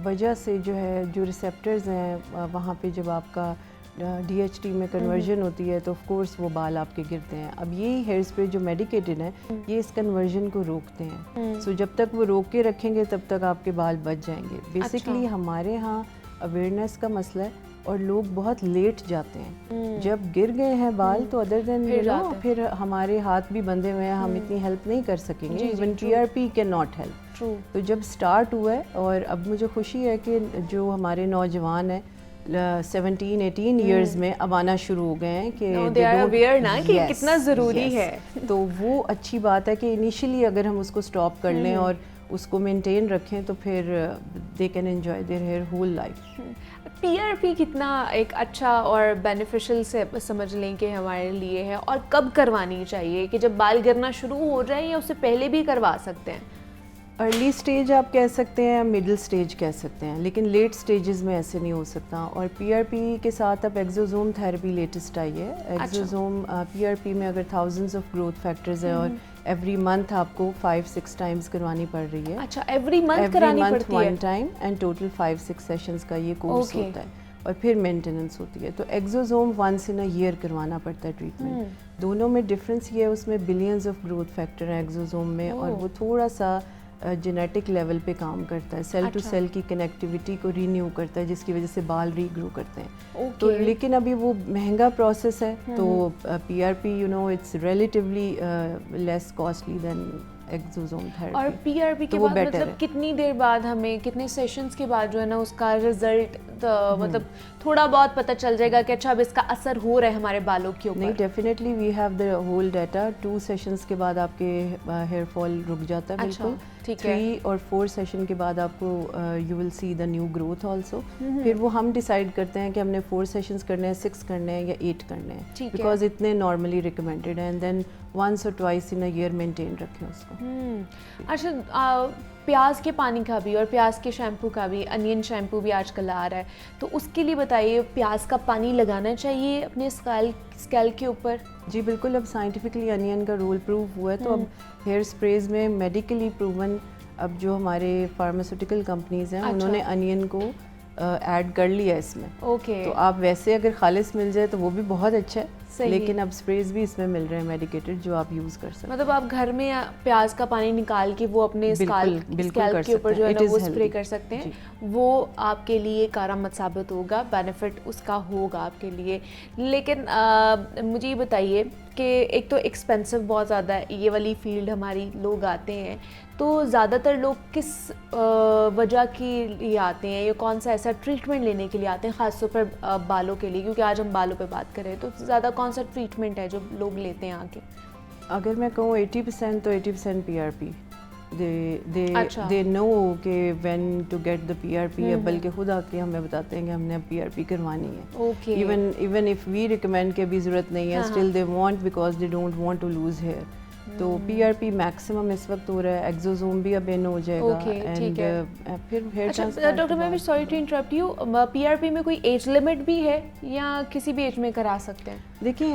वजह से जो है जो रिसेप्टर्स हैं वहाँ पे जब आपका DHT में कन्वर्जन होती है तो ऑफ कोर्स वो बाल आपके गिरते हैं। अब यही हेयर स्प्रे जो मेडिकेटेड है ये इस कन्वर्जन को रोकते हैं, सो जब तक वो रोक के रखेंगे तब तक आपके बाल बच जाएंगे। बेसिकली हमारे यहाँ अवेयरनेस का मसला है और लोग बहुत लेट जाते हैं, जब गिर गए हैं बाल तो अदर देन फिर हमारे हाथ भी बंधे हुए हैं, हम इतनी हेल्प नहीं कर सकेंगे, even PRP can not help. तो जब स्टार्ट हुआ है, और अब मुझे खुशी है कि जो हमारे नौजवान हैं 17-18 ईयर्स में अब आना शुरू हो गए हैं कि दे आर अवेयर ना कि कितना ज़रूरी है। तो वो अच्छी बात है कि इनिशियली अगर हम उसको स्टॉप कर लें और उसको मेंटेन रखें तो फिर they can enjoy their hair whole life. PRP कितना एक अच्छा और बेनिफिशियल से समझ लें कि हमारे लिए है, और कब करवानी चाहिए? कि जब बाल गिरना शुरू हो जाए या उससे पहले भी करवा सकते हैं? अर्ली स्टेज आप कह सकते हैं, मिडिल स्टेज कह सकते हैं, लेकिन लेट स्टेजेस में ऐसे नहीं हो सकता। और PRP के साथ अब एक्सोसोम थेरेपी लेटेस्ट आई है। एक्सोसोम PRP में अगर थाउजेंड्स ऑफ ग्रोथ फैक्टर्स हैं और एवरी मंथ आपको 5-6 टाइम्स करवानी पड़ रही है। अच्छा, एवरी मंथ करानी पड़ती है? 1 टाइम, एंड टोटल 5-6 सेशंस का ये कोर्स होता है, और फिर मेंटेनेंस होती है। तो एक्सोसोम 1 in a year करवाना पड़ता है ट्रीटमेंट। दोनों में डिफरेंस ये है, उसमें बिलियंस ऑफ ग्रोथ फैक्टर है एक्सोसोम में, और वो थोड़ा सा जेनेटिक लेवल पे काम करता है, सेल टू सेल की कनेक्टिविटी को रीन्यू करता है, जिसकी वजह से बाल रीग्रो करते हैं। तो लेकिन अभी वो महंगा प्रोसेस है, तो PRP it's relatively less costly than exosome therapy. और PRP के बाद मतलब कितनी देर बाद हमें, कितने सेशंस के बाद जो है ना उसका रिजल्ट मतलब थोड़ा बहुत पता चल जाएगा कि अच्छा अब इसका असर हो रहा है हमारे बालों के ऊपर? नहीं, definitely we have the whole data. 2 sessions के बाद आपके हेयर फॉल रुक जाता है बिल्कुल। 3 और 4 सेशन के बाद आपको you will see the new growth also. फिर वो हम डिसाइड करते हैं कि हमने 4 सेशंस करने हैं, 6 करने हैं या 8 करने हैं, बिकॉज इतने नॉर्मली रिकमेंडेड हैं, and then 1 or 2 in a year maintain रखें उसको। अच्छा, प्याज के पानी का भी और प्याज के शैम्पू का भी, अनियन शैम्पू भी आजकल आ रहा है, तो उसके लिए बताइए, प्याज का पानी लगाना चाहिए अपने स्कैल्प के ऊपर? जी बिल्कुल, अब साइंटिफिकली अनियन का रोल प्रूव हुआ है, तो अब हेयर स्प्रेज में मेडिकली प्रूवन, अब जो हमारे फार्मास्यूटिकल कंपनीज हैं उन्होंने अनियन को ऐड कर लिया इसमें। तो आप वैसे अगर खालिस मिल जाए तो वो भी बहुत अच्छा है, लेकिन अब स्प्रेज भी इसमें मिल रहे हैं मेडिकेटेड जो आप यूज़ कर सकते हैं। मतलब आप घर में प्याज का पानी निकाल के वो अपने स्कैल्प के ऊपर जो है ना वो स्प्रे कर सकते हैं, वो आपके लिए कारामद साबित होगा, बेनिफिट उसका होगा आपके लिए। लेकिन मुझे ये बताइए कि एक तो एक्सपेंसिव बहुत ज़्यादा है ये वाली फील्ड, हमारी लोग आते हैं तो ज़्यादातर लोग किस वजह के लिए आते हैं, या कौन सा ऐसा ट्रीटमेंट लेने के लिए आते हैं, ख़ासतौर पर बालों के लिए, क्योंकि आज हम बालों पे बात करें, तो ज़्यादा कौन सा ट्रीटमेंट है जो लोग लेते हैं आके? अगर मैं कहूँ 80% तो 80% PRP। दे नो कि when to get the PRP, बल्कि खुद आके हमें बताते हैं कि हमने अब PRP करवानी है। इवन इफ वी रिकमेंड के अभी ज़रूरत नहीं है, still they want, because they don't want to lose hair. तो PRP मैक्सिमम इस वक्त हो रहा है, एक्सोसोम भी अब इन हो जाएगा, एंड फिर हेयर ट्रांसप्लांट। डॉक्टर, मैं भी sorry to interrupt you, PRP में कोई एज लिमिट भी है या किसी भी एज में करा सकते हैं? देखिए,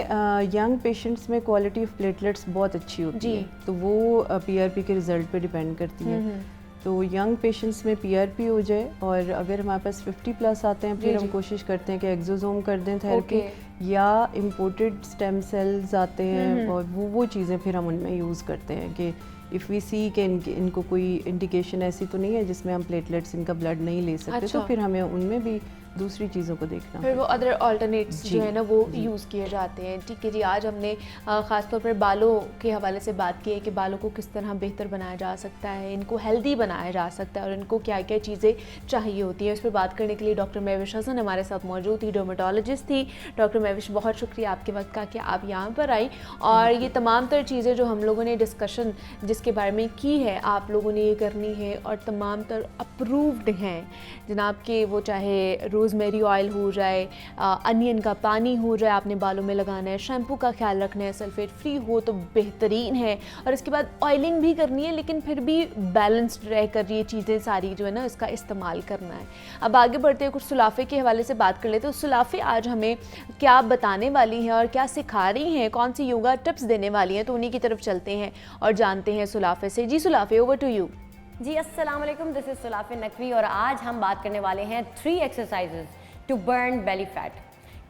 यंग पेशेंट्स में क्वालिटी ऑफ प्लेटलेट्स बहुत अच्छी होती है, तो वो PRP के रिजल्ट पे डिपेंड करती है। तो यंग पेशेंट्स में PRP हो जाए, और अगर हमारे पास 50+ आते हैं फिर हम कोशिश करते हैं कि एक्सोसोम कर दें थेरेपी, या इम्पोर्टेड स्टेम सेल्स आते हैं और वो चीज़ें फिर हम उनमें यूज़ करते हैं कि इफ़ वी सी कि इनको कोई इंडिकेशन ऐसी तो नहीं है जिसमें हम प्लेटलेट्स, इनका ब्लड नहीं ले सकते, तो फिर हमें उनमें भी दूसरी चीज़ों को देखना। फिर वो अदर ऑल्टरनेट्स जो है ना वो यूज़ किए जाते हैं। ठीक है जी, आज हमने ख़ासतौर पर बालों के हवाले से बात की है कि बालों को किस तरह बेहतर बनाया जा सकता है, इनको हेल्दी बनाया जा सकता है और इनको क्या क्या चीज़ें चाहिए होती हैं। इस पर बात करने के लिए डॉक्टर महविश हसन हमारे साथ मौजूद थी, डर्मेटोलॉजिस्ट थी। डॉक्टर महविश, बहुत शुक्रिया आपके वक्त का कि आप यहाँ पर आई और ये तमाम तर चीज़ें जो हम लोगों ने डिस्कशन जिसके बारे में की है, आप लोगों ने ये करनी है और तमाम तर अप्रूव्ड हैं जनाब के, वो चाहे रोज़मेरी ऑयल हो जाए, अनियन का पानी हो जाए, आपने बालों में लगाना है, शैम्पू का ख्याल रखना है, सल्फेट फ्री हो तो बेहतरीन है और इसके बाद ऑयलिंग भी करनी है, लेकिन फिर भी बैलेंस्ड रह कर ये चीज़ें सारी जो है ना इसका इस्तेमाल करना है। अब आगे बढ़ते हैं, कुछ सुलाफ़े के हवाले से बात कर लेते हैं। तो सुलाफ़े आज हमें क्या बताने वाली हैं और क्या सिखा रही हैं, कौन सी योगा टिप्स देने वाली हैं, तो उन्हीं की तरफ चलते हैं और जानते हैं सुलाफ़े से। जी सुलाफ़े, ओवर टू यू। जी अस्सलाम वालेकुम, दिस इज़ सुलाफ़े नकवी और आज हम बात करने वाले हैं 3 exercises to burn belly fat.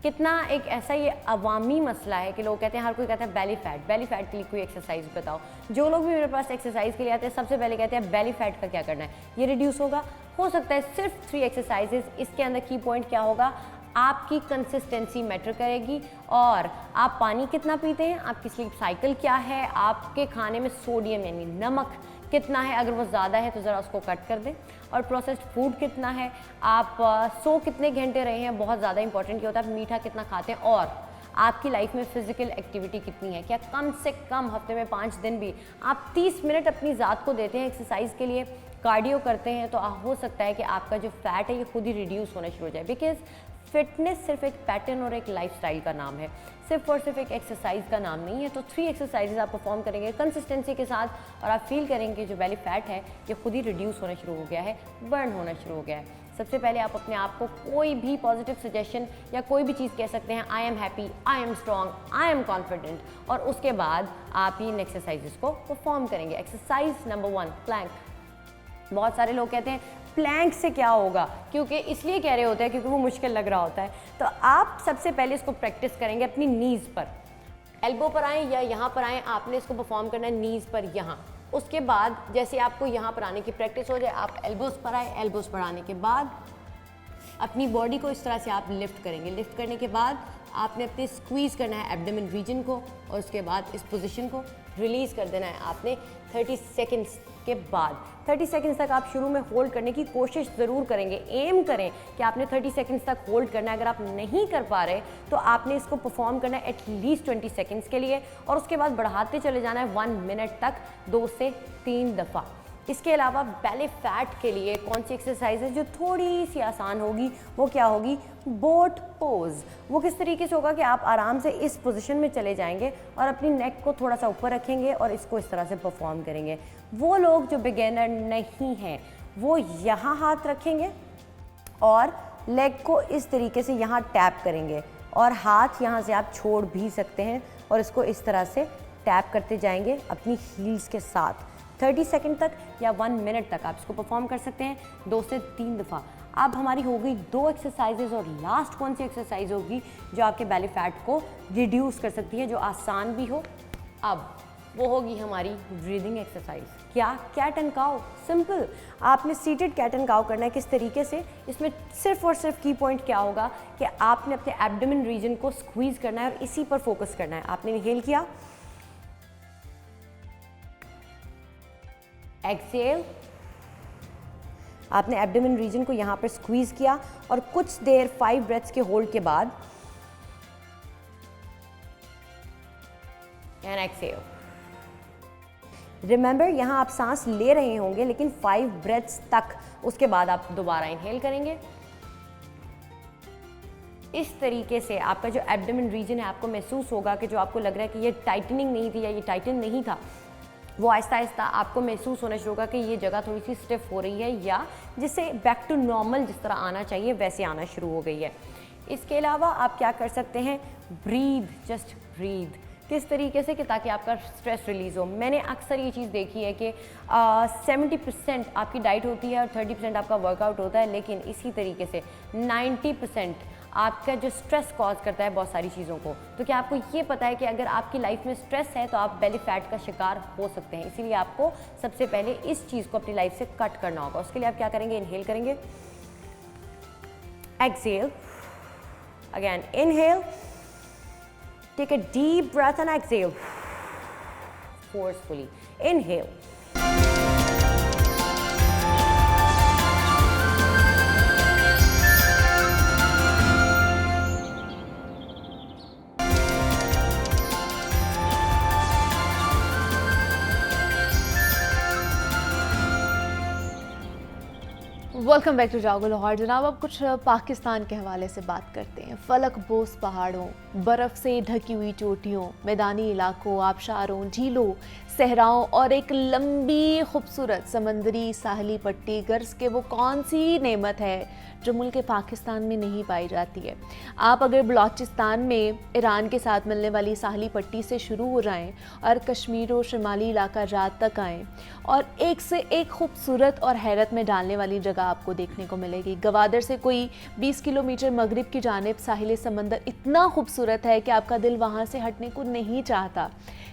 कितना एक ऐसा ये अवामी मसला है कि लोग कहते हैं, हर कोई कहता है बेली फैट के लिए कोई एक्सरसाइज बताओ। जो लोग भी मेरे पास एक्सरसाइज के लिए आते हैं सबसे पहले कहते हैं बेली फैट का क्या करना है, ये रिड्यूस हो सकता है सिर्फ 3 एक्सरसाइजेज। इसके अंदर की पॉइंट क्या होगा, आपकी कंसिस्टेंसी मैटर करेगी और आप पानी कितना पीते हैं, आपकी स्लीप साइकिल क्या है, आपके खाने में सोडियम यानी नमक कितना है, अगर वो ज़्यादा है तो ज़रा उसको कट कर दें, और प्रोसेस्ड फूड कितना है, आप सो कितने घंटे रहे हैं, बहुत ज़्यादा इंपॉर्टेंट ये होता है, आप मीठा कितना खाते हैं, और आपकी लाइफ में फ़िज़िकल एक्टिविटी कितनी है, क्या कम से कम हफ्ते में 5 दिन भी आप 30 मिनट अपनी ज़ात को देते हैं एक्सरसाइज के लिए, कार्डियो करते हैं, तो हो सकता है कि आपका जो फैट है ये खुद ही रिड्यूस होना शुरू हो जाए। बिकॉज फिटनेस सिर्फ एक पैटर्न और एक लाइफस्टाइल का नाम है, सिर्फ और सिर्फ एक एक्सरसाइज का नाम नहीं है। तो 3 एक्सरसाइजेज आप परफॉर्म करेंगे कंसिस्टेंसी के साथ और आप फील करेंगे कि जो बेली फैट है ये खुद ही रिड्यूस होना शुरू हो गया है, बर्न होना शुरू हो गया है। सबसे पहले आप अपने आप को कोई भी पॉजिटिव सजेशन या कोई भी चीज़ कह सकते हैं, I am happy, I am strong, I am confident, और उसके बाद आप इन एक्सरसाइजेस को परफॉर्म करेंगे। Exercise number 1, plank. बहुत सारे लोग कहते हैं प्लैंक से क्या होगा, क्योंकि इसलिए कह रहे होते हैं क्योंकि वो मुश्किल लग रहा होता है। तो आप सबसे पहले इसको प्रैक्टिस करेंगे अपनी नीज़ पर, एल्बो पर आएँ या यहाँ पर आएँ, आपने इसको परफॉर्म करना है नीज़ पर यहाँ। उसके बाद जैसे आपको यहाँ पर आने की प्रैक्टिस हो जाए, आप एल्बोज़ पर आए, एल्बोज़ पर आने के बाद अपनी बॉडी को इस तरह से आप लिफ्ट करेंगे। लिफ्ट करने के बाद आपने अपने स्क्वीज़ करना है एब्डोमेन रीजन को, और उसके बाद इस पोजीशन को रिलीज़ कर देना है आपने 30 सेकंड्स के बाद। 30 सेकंड्स तक आप शुरू में होल्ड करने की कोशिश ज़रूर करेंगे, एम करें कि आपने 30 सेकंड्स तक होल्ड करना है। अगर आप नहीं कर पा रहे तो आपने इसको परफॉर्म करना है एटलीस्ट 20 सेकंड्स के लिए, और उसके बाद बढ़ाते चले जाना है 1 मिनट तक 2 से 3 दफ़ा। इसके अलावा बेली फैट के लिए कौन सी एक्सरसाइज है जो थोड़ी सी आसान होगी, वो क्या होगी, बोट पोज। वो किस तरीके से होगा कि आप आराम से इस पोजीशन में चले जाएंगे और अपनी नेक को थोड़ा सा ऊपर रखेंगे और इसको इस तरह से परफॉर्म करेंगे। वो लोग जो बिगिनर नहीं हैं वो यहाँ हाथ रखेंगे और लेग को इस तरीके से यहाँ टैप करेंगे, और हाथ यहाँ से आप छोड़ भी सकते हैं और इसको इस तरह से टैप करते जाएंगे अपनी हील्स के साथ। 30 सेकंड तक या 1 मिनट तक आप इसको परफॉर्म कर सकते हैं 2 से 3 दफ़ा। अब हमारी हो गई 2 एक्सरसाइजेज, और लास्ट कौन सी एक्सरसाइज होगी जो आपके बेली फैट को रिड्यूस कर सकती है, जो आसान भी हो। अब वो होगी हमारी ब्रीदिंग एक्सरसाइज। क्या, कैट एंड काउ। सिंपल, आपने सीटेड कैट एंड काउ करना है। किस तरीके से, इसमें सिर्फ और सिर्फ की पॉइंट क्या होगा कि आपने अपने एब्डोमेन रीजन को स्क्वीज करना है और इसी पर फोकस करना है। आपने इनहेल किया, एक्सेल, आपने एब्डोमेन रीजन को यहाँ पर स्क्वीज किया और कुछ देर 5 ब्रेथ्स के होल्ड के बाद एंड एक्सेल। रिमेंबर, यहाँ आप सांस ले रहे होंगे लेकिन 5 ब्रेथ्स तक, उसके बाद आप दोबारा इनहेल करेंगे। इस तरीके से आपका जो एब्डोमेन रीजन है आपको महसूस होगा कि जो आपको लग रहा है कि ये टाइटनिंग नहीं थी या ये टाइटन नहीं था, वो आहिस्ता आहिस्ता आपको महसूस होना शुरू होगा कि ये जगह थोड़ी सी स्टिफ हो रही है, या जिससे बैक टू नॉर्मल जिस तरह आना चाहिए वैसे आना शुरू हो गई है। इसके अलावा आप क्या कर सकते हैं, ब्रीद, जस्ट ब्रीद। किस तरीके से कि ताकि आपका स्ट्रेस रिलीज़ हो। मैंने अक्सर ये चीज़ देखी है कि 70% आपकी डाइट होती है और 30% आपका वर्कआउट होता है, लेकिन इसी तरीके से 90% आपका जो स्ट्रेस कॉज करता है बहुत सारी चीज़ों को। तो क्या आपको ये पता है कि अगर आपकी लाइफ में स्ट्रेस है तो आप बेली फैट का शिकार हो सकते हैं। इसीलिए आपको सबसे पहले इस चीज़ को अपनी लाइफ से कट करना होगा। उसके लिए आप क्या करेंगे, इनहेल करेंगे, exhale. Again, inhale. Take a deep breath and exhale. Forcefully. Inhale. Welcome back to Jaago Lahore. जनाब, अब कुछ पाकिस्तान के हवाले से बात करते हैं। फलक बोस पहाड़ों, बर्फ़ से ढकी हुई चोटियों, मैदानी इलाकों, आबशारों, झीलों, सहराओं और एक लंबी खूबसूरत समंदरी साहली पट्टी गर्ज के वो कौन सी नेमत है जो मुल्क पाकिस्तान में नहीं पाई जाती है। आप अगर बलूचिस्तान में ईरान के साथ मिलने वाली साहली पट्टी से शुरू हो जाएं और कश्मीर और शुमाली इलाका रात तक आएँ और एक से एक खूबसूरत और हैरत में डालने वाली जगह आपको देखने को मिलेगी। गवादर से कोई 20 किलोमीटर मगरिब की जानिब साहिल समंदर इतना खूबसूरत है कि आपका दिल वहाँ से हटने को नहीं चाहता।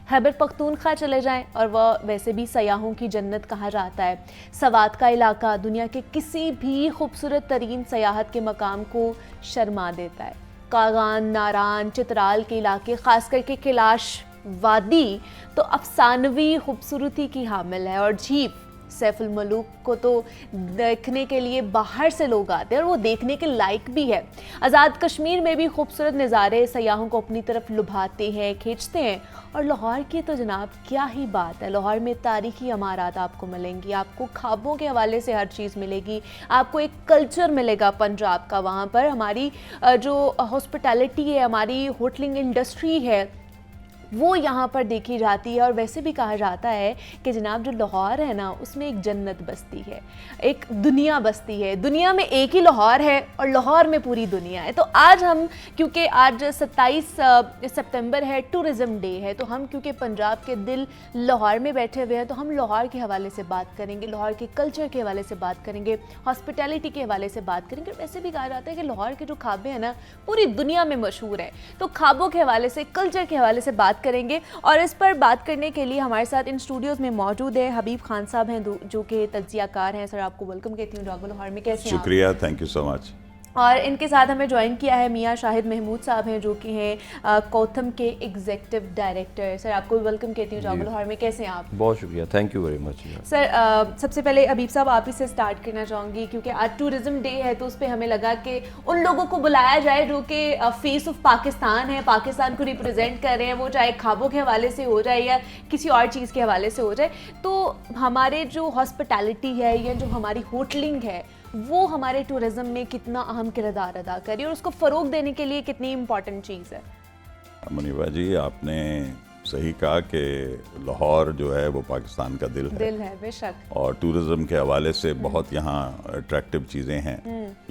खैबर पख्तूनख्वा चले जाएं और वह वैसे भी सयाहों की जन्नत कहा जाता है। सवात का इलाका दुनिया के किसी भी खूबसूरत तरीन सयाहत के मकाम को शर्मा देता है। कागान, नारान, चित्राल के इलाके, खास करके कैलाश वादी तो अफसानवी खूबसूरती की हामिल है और झील सैफुल मलूक को तो देखने के लिए बाहर से लोग आते हैं और वो देखने के लायक भी है। आज़ाद कश्मीर में भी खूबसूरत नज़ारे सयाहों को अपनी तरफ लुभाते हैं, खींचते हैं। और लाहौर की तो जनाब क्या ही बात है। लाहौर में तारीखी इमारत आपको मिलेंगी, आपको ख्वाबों के हवाले से हर चीज़ मिलेगी, आपको एक कल्चर मिलेगा पंजाब का। वहाँ पर हमारी जो हॉस्पिटैलिटी है, हमारी होटलिंग इंडस्ट्री है, वो यहाँ पर देखी जाती है। और वैसे भी कहा जाता है कि जनाब जो लाहौर है ना, उसमें एक जन्नत बसती है, एक दुनिया बसती है। दुनिया में एक ही लाहौर है और लाहौर में पूरी दुनिया है। तो आज हम, क्योंकि आज 27 सितंबर है, टूरिज़म डे है, तो हम क्योंकि पंजाब के दिल लाहौर में बैठे हुए हैं, तो हम लाहौर के हवाले से बात करेंगे, लाहौर के कल्चर के हवाले से बात करेंगे, हॉस्पिटैलिटी के हवाले से बात करेंगे। वैसे भी कहा जाता है कि लाहौर के जो ख्वाबे हैं ना, पूरी दुनिया में मशहूर है। तो ख्वाबों के हवाले से, कल्चर के हवाले से बात करेंगे। और इस पर बात करने के लिए हमारे साथ इन स्टूडियोज में मौजूद है हबीब खान साहब हैं, जो कि तज्जियाकार हैं। सर, आपको वेलकम कहती हूँ जागो लाहौर में। कैसे हैं? शुक्रिया, थैंक यू सो मच। और इनके साथ हमें ज्वाइन किया है मियाँ शाहिद महमूद साहब हैं, जो कि हैं कोथम के एग्जीक्यूटिव डायरेक्टर। सर, आपको वेलकम कहती हूँ जागो लाहौर में। कैसे हैं आप? बहुत शुक्रिया, thank you very much. Sir, सबसे पहले हबीब साहब आप ही से स्टार्ट करना चाहूँगी, क्योंकि आज टूरिज़्म डे है, तो उस पर हमें लगा कि उन लोगों को बुलाया जाए जो कि फेस ऑफ पाकिस्तान है, पाकिस्तान को रिप्रेजेंट कर रहे हैं, वो चाहे ख्वाबों के हवाले से हो जाए या किसी और चीज़ के हवाले से हो जाए। तो हमारे जो हॉस्पिटैलिटी है या जो हमारी होटलिंग है, वो हमारे टूरिज़्म में कितना अहम किरदार अदा करी और उसको फ़रोग देने के लिए कितनी इम्पॉर्टेंट चीज़ है? मुनीबा जी, आपने सही कहा कि लाहौर जो है वो पाकिस्तान का दिल है बेशक, और टूरिज़्म के हवाले से बहुत यहाँ अट्रैक्टिव चीज़ें हैं।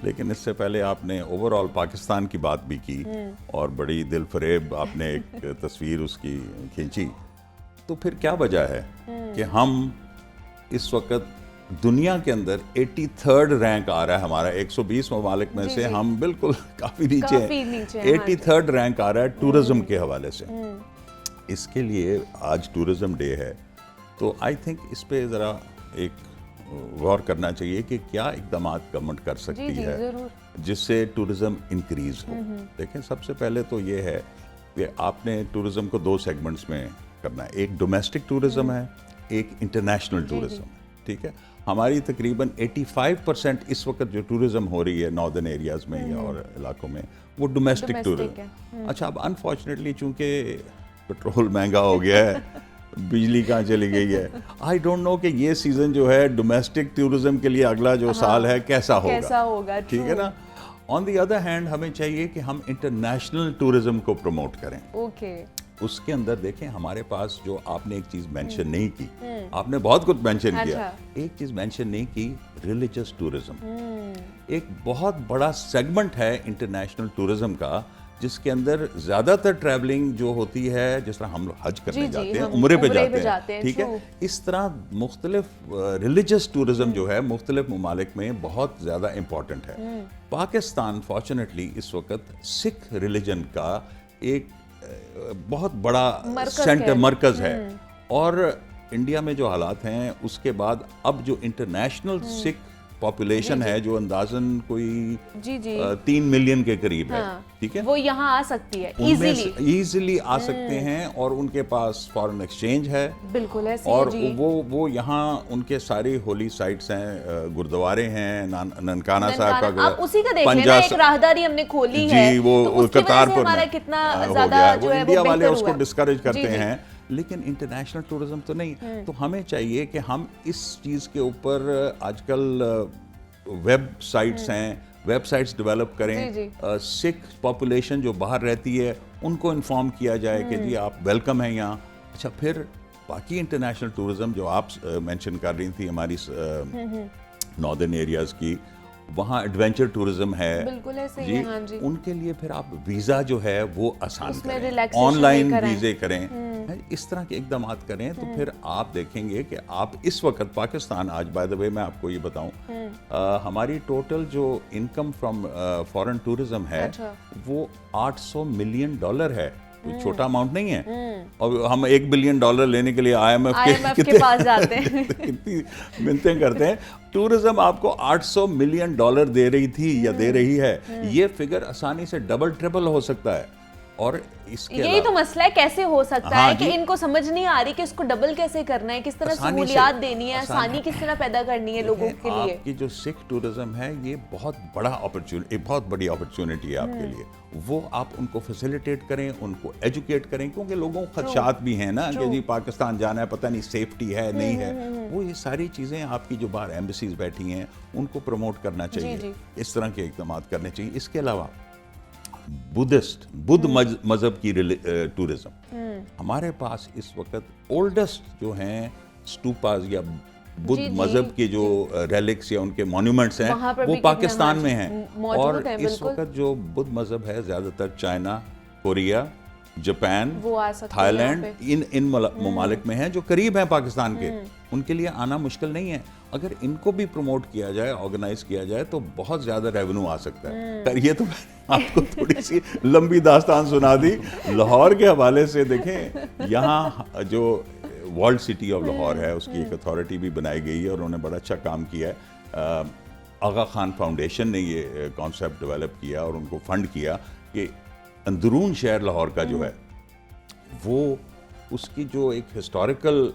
लेकिन इससे पहले आपने ओवरऑल पाकिस्तान की बात भी की और बड़ी दिल फरेब आपने एक तस्वीर उसकी खींची। तो फिर क्या वजह है कि हम इस वक्त दुनिया के अंदर 83rd रैंक आ रहा है हमारा, 120 ममालिक में से हम बिल्कुल काफ़ी नीचे हैं। 83rd रैंक आ रहा है टूरिज़्म के हवाले से। इसके लिए आज टूरिज़्म डे है, तो आई थिंक इस पे ज़रा एक गौर करना चाहिए कि क्या इक़दाम गवर्नमेंट कर सकती है जिससे टूरिज़्म इंक्रीज़ हो। देखें, सबसे पहले तो ये है कि आपने टूरिज़्म को 2 सेगमेंट्स में करना है। एक डोमेस्टिक टूरिज़्म है, एक इंटरनेशनल टूरिज़्म। ठीक है, हमारी तकरीबन 85% इस वक्त जो टूरिज़्म हो रही है नॉर्दर्न एरियाज़ में और इलाकों में, वो डोमेस्टिक टूरिज़्म। अच्छा, अब अनफॉर्चुनेटली चूँकि पेट्रोल महंगा हो गया है, बिजली कहाँ चली गई है, आई डोंट नो कि ये सीज़न जो है डोमेस्टिक टूरिज़्म के लिए अगला जो साल है कैसा होगा। ठीक है ना। ऑन दी अदर हैंड हमें चाहिए कि हम इंटरनेशनल टूरिज़्म को प्रमोट करें। उसके अंदर देखें, हमारे पास जो आपने एक चीज़ मेंशन नहीं की, आपने बहुत कुछ मेंशन किया, एक चीज़ मेंशन नहीं की, रिलीजियस टूरिज़्म। एक बहुत बड़ा सेगमेंट है इंटरनेशनल टूरिज़्म का, जिसके अंदर ज़्यादातर ट्रैवलिंग जो होती है, जिस तरह हम लोग हज करने जाते हैं, उम्रे पे जाते हैं, ठीक है, इस तरह मुख्तलिफ रिलीजियस टूरिज़्म जो है मुख्तलिफ ममालिक में बहुत ज़्यादा इम्पॉर्टेंट है। पाकिस्तान फॉर्चुनेटली इस वक्त सिख रिलीजन का एक बहुत बड़ा सेंटर मरकज़ है। और इंडिया में जो हालात हैं उसके बाद अब जो इंटरनेशनल सिख पॉपुलेशन है जो अंदाजन कोई जी जी 3 मिलियन के करीब है, हाँ, ठीक है, वो यहाँ आ सकती है इजीली आ सकते हैं और उनके पास फॉरेन एक्सचेंज है, बिल्कुल ऐसे और जी। वो यहाँ उनके सारे होली साइट्स हैं, गुरुद्वारे हैं, ननकाना साहब का, आप उसी का देख लेना, एक राहदारी हमने खोली है जी, वो तो उसकी वजह से करतारपुर हमारा में कितना हो ज्यादा गया, जो वो है इंडिया वो वाले बेहतर उसको हुआ। डिस्करेज करते जी, जी। हैं, लेकिन इंटरनेशनल टूरिज्म तो नहीं। तो हमें चाहिए कि हम इस चीज़ के ऊपर आजकल वेबसाइट्स हैं, वेबसाइट्स डेवलप जी, करें, जी। सिख पॉपुलेशन जो बाहर रहती है उनको इन्फॉर्म किया जाए कि जी आप वेलकम हैं यहाँ। अच्छा, फिर बाकी इंटरनेशनल टूरिज्म जो आप मेंशन कर रही थी हमारी नॉर्दर्न एरियाज़ की, वहाँ एडवेंचर टूरिज्म है, बिल्कुल ऐसे ही जी, है, हाँ जी। उनके लिए फिर आप वीज़ा जो है वो आसान उसमें करें, relaxation ऑनलाइन भी कराएं। वीज़े करें, हैं, इस तरह के इकदाम करें, तो फिर आप देखेंगे कि आप इस वक्त पाकिस्तान, आज बाय द वे मैं आपको ये बताऊं, हमारी टोटल जो इनकम फ्रॉम फॉरेन टूरिज्म है, अच्छा। वो $800 मिलियन है, कोई छोटा अमाउंट नहीं है। और हम $1 बिलियन लेने के लिए IMF के पास जाते हैं कितनी मिन्नतें करते हैं। टूरिज्म आपको $800 मिलियन दे रही थी या दे रही है, ये फिगर आसानी से डबल ट्रिपल हो सकता है। और इसके यही तो मसला है, कैसे हो सकता हाँ है कि जी। इनको समझ नहीं आ रही कि इसको डबल कैसे करना है, किस तरह आसानी से- सहूलियात देनी है, आसानी- आसानी किस तरह पैदा करनी है लोगों के लिए। आपकी जो सिख टूरिज्म है, ये बहुत बड़ा अपॉर्चुनिटी, बहुत बड़ी अपॉर्चुनिटी है आपके लिए। वो आप उनको फैसिलिटेट करें, उनको एजुकेट करें, क्योंकि लोगों को खदशात भी हैं ना कि जी पाकिस्तान जाना है, पता नहीं सेफ्टी है नहीं है। वो ये सारी चीज़ें आपकी जो बाहर एम्बेसीज बैठी हैं उनको प्रमोट करना चाहिए, जी। इस तरह के इक़दाम करने चाहिए। इसके अलावा बुद्ध मजहब की टूरिज्म, हमारे पास इस वक्त ओल्डेस्ट जो हैं स्टूपाज या बुद्ध जी, मजहब के जो रेलिक्स या उनके मॉन्यूमेंट्स हैं, वहाँ पर वो भी कितने, पाकिस्तान हाँ में जी, हैं। मौजूद और हैं, इस बिल्कुल। वक्त जो बुद्ध मजहब है ज़्यादातर चाइना, कोरिया, जापान, वो आ सकते हैं थाईलैंड, यहाँ इन ममालिक में हैं जो करीब हैं पाकिस्तान के। उनके लिए आना मुश्किल नहीं है। अगर इनको भी प्रमोट किया जाए, ऑर्गेनाइज किया जाए, तो बहुत ज़्यादा रेवेन्यू आ सकता है। पर ये तो मैंने आपको थोड़ी सी लंबी दास्तान सुना दी। लाहौर के हवाले से देखें, यहाँ जो वर्ल्ड सिटी ऑफ लाहौर है, उसकी एक अथॉरिटी भी बनाई गई है और उन्होंने बड़ा अच्छा काम किया है। आगा खान फाउंडेशन ने ये कॉन्सेप्ट डेवलप किया और उनको फंड किया कि अंदरून शहर लाहौर का जो है, वो उसकी जो एक हिस्टोरिकल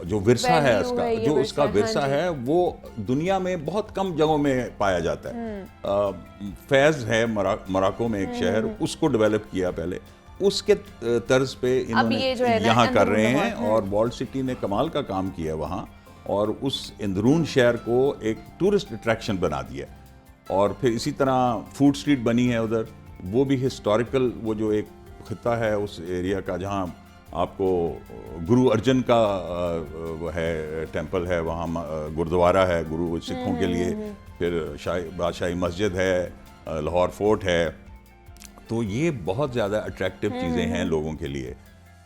जो विरसा है Value उसका, है ये जो विरसा, उसका विरसा हाँ जी। है, वो दुनिया में बहुत कम जगहों में पाया जाता है। फैज़ है मोरक्को में एक शहर, उसको डेवलप किया पहले, उसके तर्ज पे इन्होंने ये जो है ना, यहाँ कर अंदरून रहे लाहौर, हैं। और वर्ल्ड सिटी ने कमाल का काम किया है वहाँ, और उस अंदरून शहर को एक टूरिस्ट अट्रैक्शन बना दिया। और फिर इसी तरह फूड स्ट्रीट बनी है उधर, वो भी हिस्टोरिकल, वो जो एक खिता है उस एरिया का जहाँ आपको गुरु अर्जन का वो है टेंपल है, वहाँ गुरुद्वारा है गुरु सिखों के लिए, फिर बादशाही मस्जिद है, लाहौर फोर्ट है। तो ये बहुत ज़्यादा अट्रैक्टिव चीज़ें हैं लोगों के लिए।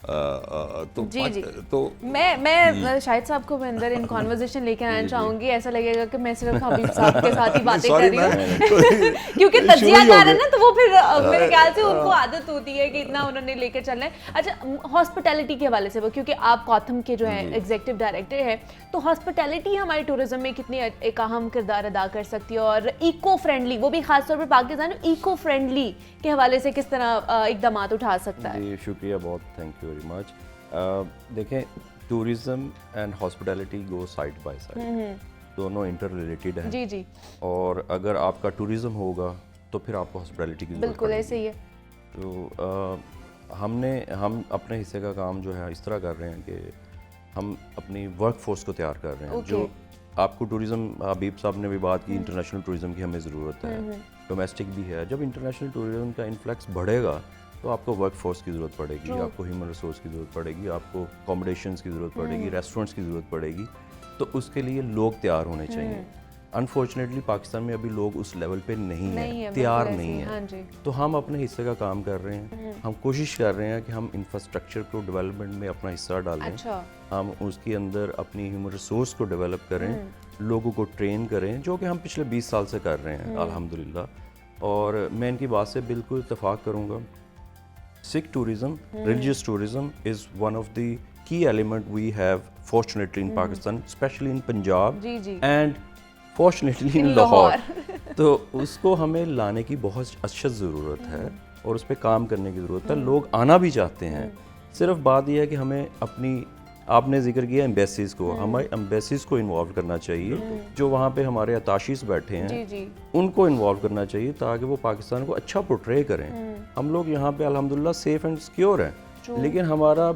तो जी, जी। तो मैं शाहिद साहब को मैं अंदर इन कॉन्वर्सेशन लेके आना चाहूंगी। ऐसा लगेगा कि मैं सिर्फ हबीब साहब के साथ ही बातें कर रही हूँ क्योंकि तजियाकार है ना, तो वो फिर मेरे ख्याल से उनको आदत होती है कि इतना उन्होंने लेकर चलना है। अच्छा, हॉस्पिटैलिटी के हवाले से, वो क्योंकि आप कॉथम के जो है एग्जीक्यूटिव डायरेक्टर है, तो हॉस्पिटैलिटी हमारे टूरिज्म में कितनी एक अहम किरदार अदा कर सकती है, और इको फ्रेंडली, वो भी खासतौर पर पाकिस्तान में इको फ्रेंडली के हवाले से किस तरह इकदाम उठा सकता है? जी शुक्रिया, बहुत थैंक यू वेरी मच। देखें, tourism and hospitality go side by side, दोनों इंटर रिलेटेड हैं। जी जी, और अगर आपका टूरिज्म होगा तो फिर आपको हॉस्पिटैलिटी की बिल्कुल जरूरत ऐसे ही है। तो हम अपने हिस्से का काम जो है इस तरह कर रहे हैं कि हम अपनी वर्क फोर्स को तैयार कर रहे हैं। जो आपको टूरिज्म, हबीब साहब ने भी बात की, इंटरनेशनल टूरिज्म की हमें ज़रूरत है, डोमेस्टिक भी है। जब इंटरनेशनल टूरिज्म का इन्फ्लक्स बढ़ेगा तो आपको वर्क फोर्स की ज़रूरत पड़ेगी, आपको ह्यूमन रिसोर्स की ज़रूरत पड़ेगी, आपको अकोमोडेशंस की ज़रूरत पड़ेगी, रेस्टोरेंट्स की ज़रूरत पड़ेगी। तो उसके लिए लोग तैयार होने चाहिए। अनफॉर्चुनेटली पाकिस्तान में अभी लोग उस लेवल पे नहीं हैं, तैयार नहीं हैं। हाँ जी। तो हम अपने हिस्से का काम कर रहे हैं। हम कोशिश कर रहे हैं कि हम इंफ्रास्ट्रक्चर को डेवलपमेंट में अपना हिस्सा डालें। अच्छा। हम उसके अंदर अपनी ह्यूमन रिसोर्स को डेवलप करें, लोगों को ट्रेन करें, जो कि हम पिछले 20 साल से कर रहे हैं अल्हम्दुलिल्लाह। और मैं इनकी बात से बिल्कुल इत्तेफाक करूँगा। Sikh tourism, religious tourism is one of the key element we have fortunately in Pakistan, especially in Punjab जी जी, and अनफॉर्चुनेटली इन लाहौर। तो उसको हमें लाने की बहुत अच्छा ज़रूरत है और उस पर काम करने की ज़रूरत है। लोग आना भी चाहते हैं, सिर्फ बात यह है कि हमें अपनी, आपने जिक्र किया एम्बेसीज़ को, हमारे एम्बेसीज़ को इन्वॉल्व करना चाहिए, जो वहाँ पे हमारे अताशीस बैठे हैं जी जी उनको इन्वॉल्व करना चाहिए ताकि वो पाकिस्तान को अच्छा पोर्ट्रे करें। हम लोग यहाँ पे अल्हम्दुलिल्लाह सेफ एंड सिक्योर हैं, लेकिन हमारा